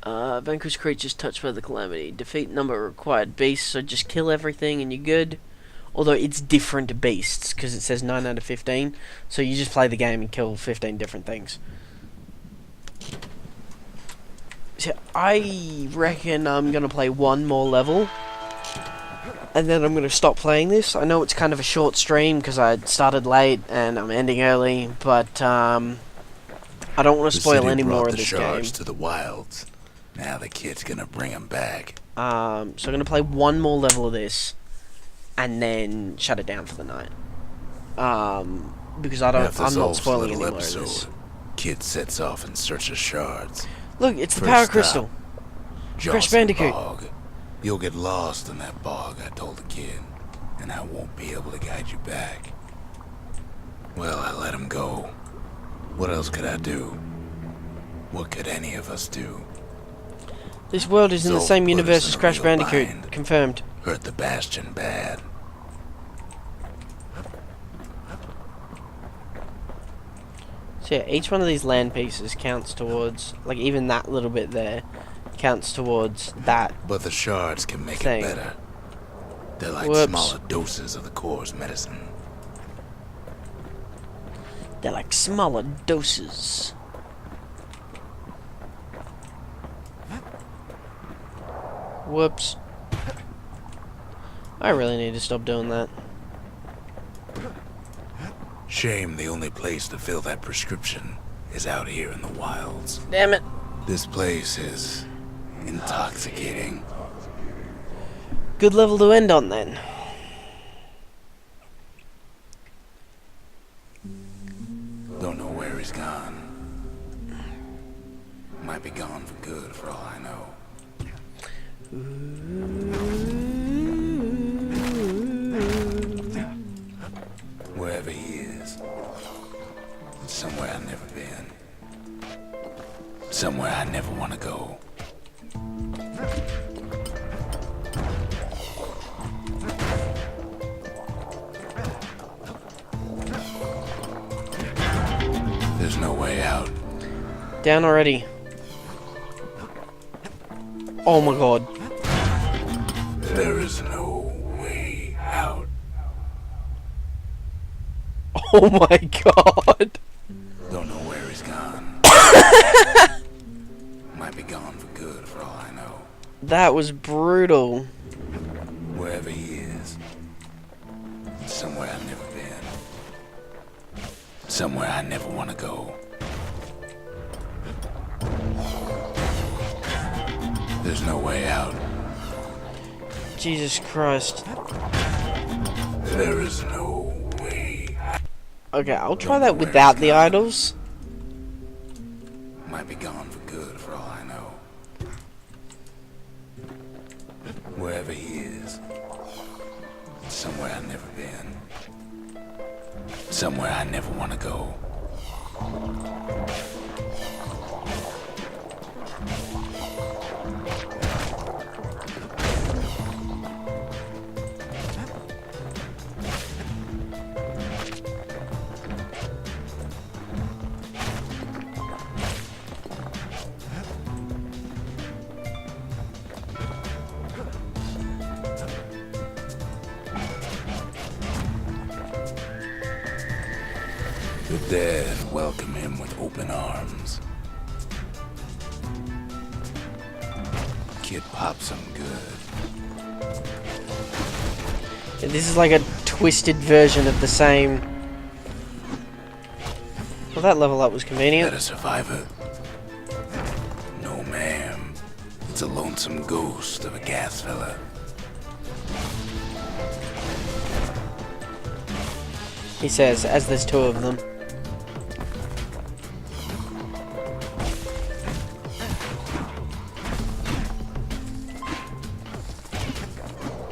Vanquish creatures touched by the calamity. Defeat number of required beasts, so just kill everything and you're good. Although it's different beasts, because it says 9 out of 15. So you just play the game and kill 15 different things. So I reckon I'm going to play one more level. And then I'm going to stop playing this. I know it's kind of a short stream, because I started late and I'm ending early. But I don't want to spoil any more of this game. To the wilds. Now the kid's going to bring him back. So I'm going to play one more level of this. And then shut it down for the night. Because I'm not spoiling any more of this. Kid sets off in search of shards. Look, it's the power crystal. Crash Bandicoot. Bog. You'll get lost in that bog, I told the kid. And I won't be able to guide you back. Well, I let him go. What else could I do? What could any of us do? This world is in the same universe as Crash Bandicoot. Bind. Confirmed. Hurt the Bastion bad. So yeah, each one of these land pieces counts towards, like even that little bit there, counts towards that. But the shards can make thing. it better. They're like Whoops. smaller doses of the core's medicine. They're like smaller doses. Whoops. I really need to stop doing that. Shame the only place to fill that prescription is out here in the wilds. Damn it. This place is intoxicating. Good level to end on then. Don't know where he's gone. Might be gone for good for all I know. Wherever he is. Somewhere I've never been. Somewhere I never want to go. There's no way out. Down already. Oh my god. There is no way out. Oh my god. Don't know where he's gone. Might be gone for good for all I know. That was brutal. Wherever he is. Somewhere I've never been. Somewhere I never want to go. There's no way out. Jesus Christ. There is no way out. Okay, I'll try that without the idols. Might be gone for good for all I know. Wherever he is. Somewhere I've never been. Somewhere I never want to go. The dead welcome him with open arms. Kid pops him good. Yeah, this is like a twisted version of the same. Well, that level up was convenient. That a survivor? No, ma'am. It's a lonesome ghost of a gas fella. He says, as there's two of them.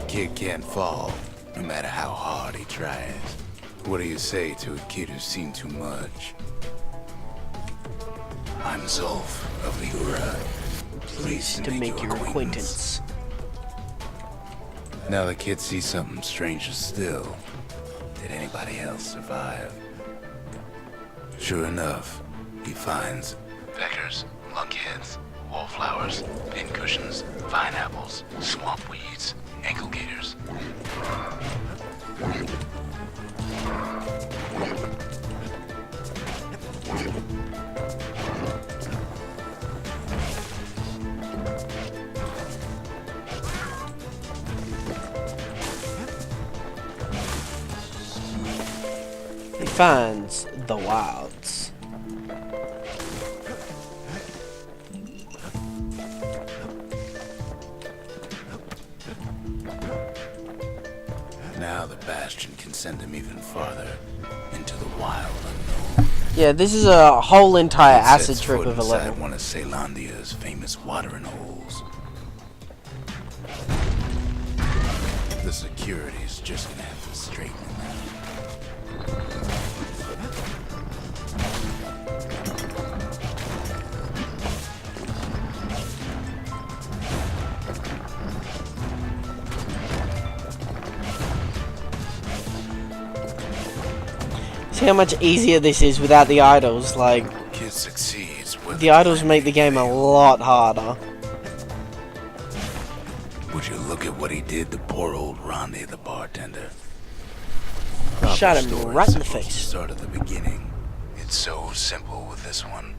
Kid can't fall, no matter how hard he tries. What do you say to a kid who's seen too much? I'm Zulf of the Ura. Pleased To make your acquaintance. Now the kid sees something stranger still. Did anybody else survive? Sure enough, he finds peckers, lunkheads, wallflowers, pincushions, pineapples, swamp weeds, ankle gators. He finds the wilds. Now the Bastion can send him even farther into the wild unknown. Yeah, this is a whole entire It acid sets trip foot of a inside level. one of Ceylondia's famous watering holes. The security's just gonna have to straighten him out. See how much easier this is without the idols. Like, Kid succeeds with the idols make the game a lot harder. Would you look at what he did to poor old Rondi, the bartender? Shot him Story's right in the supposed to face. start at the beginning, It's so simple with this one.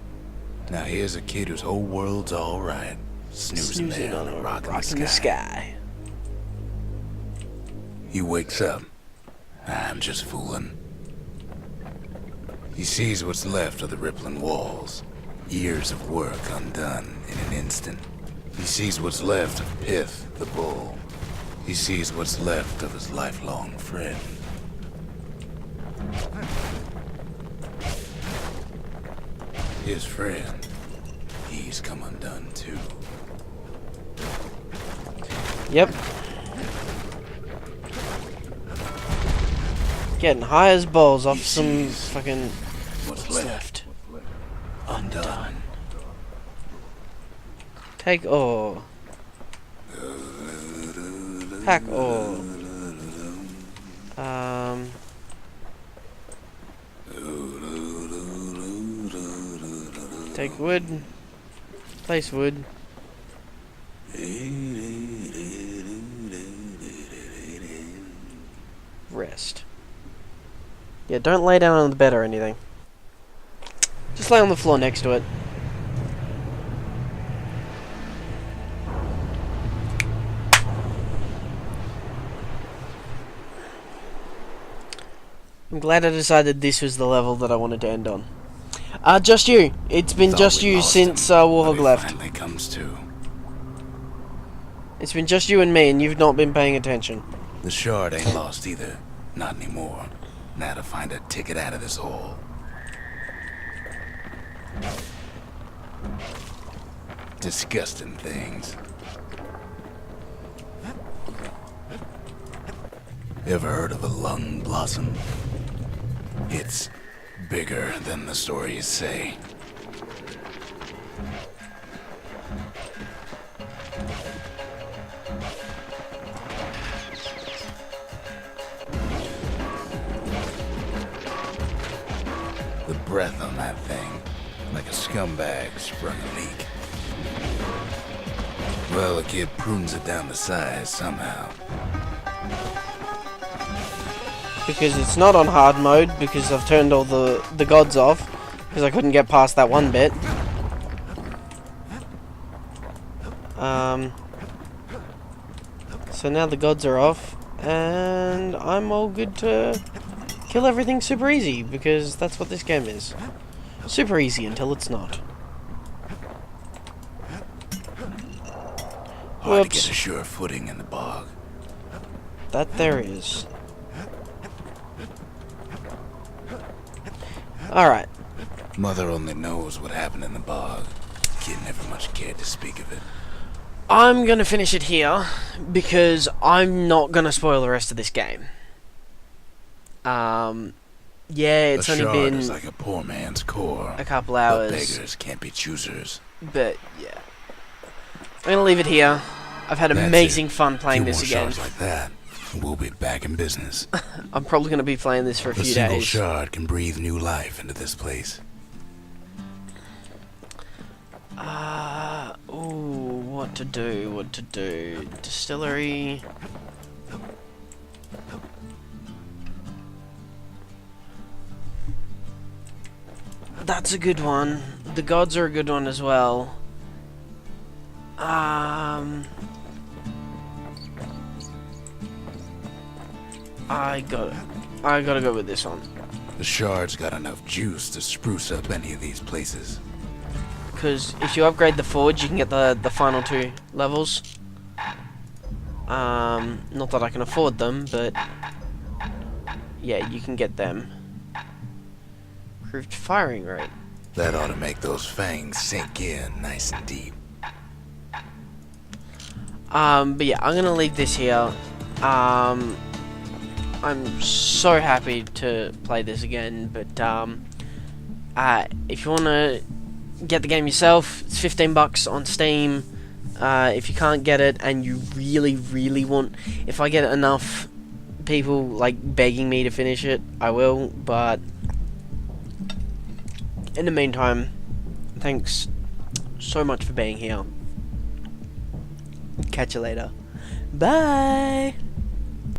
Now here's a kid whose whole world's alright. Snoozing there on a rock in the sky. He wakes up. I'm just fooling. He sees what's left of the rippling walls. Years of work undone in an instant. He sees what's left of Pith, the bull. He sees what's left of his lifelong friend. His friend, he's come undone too. Yep. Getting high as balls off some fucking... What's left? Undone. Take ore. Pack ore. Take wood. Place wood. Rest. Yeah, don't lay down on the bed or anything. Just lay on the floor next to it. I'm glad I decided this was the level that I wanted to end on. Just you. It's been just you since Warhog left. Finally comes to. It's been just you and me, and you've not been paying attention. The shard ain't lost either. Not anymore. Now to find a ticket out of this hole. Disgusting things. Ever heard of a lung blossom? It's bigger than the stories say. The breath on that thing, like a scumbag sprung a leak. Well, the kid prunes it down to size somehow. Because it's not on hard mode, because I've turned all the gods off, because I couldn't get past that one bit. So now the gods are off, and I'm all good to kill everything super easy, because that's what this game is. Super easy until it's not. Hard to get a sure footing in the bog. That there is. Alright. Mother only knows what happened in the bog. Kid never much cared to speak of it. I'm gonna finish it here, because I'm not gonna spoil the rest of this game. Yeah, it's only been is like a poor man's core. a couple But hours. beggars can't be choosers. But yeah, I'm gonna leave it here. I've had That's amazing it. fun playing Few this more again. shards like that, and we'll be back in business. I'm probably gonna be playing this for a A few single days. shard can breathe new life into this place. Ooh, what to do? What to do? Distillery. That's a good one. The gods are a good one as well. I gotta go with this one. The shard's got enough juice to spruce up any of these places. Because if you upgrade the forge, you can get the final 2 levels. Not that I can afford them, but yeah, you can get them. Improved firing rate. That ought to make those fangs sink in nice and deep. But yeah, I'm gonna leave this here. I'm so happy to play this again, but if you wanna get the game yourself, it's $15 on Steam. If you can't get it and you really want, if I get enough people like begging me to finish it, I will, but in the meantime, thanks so much for being here. Catch you later. Bye!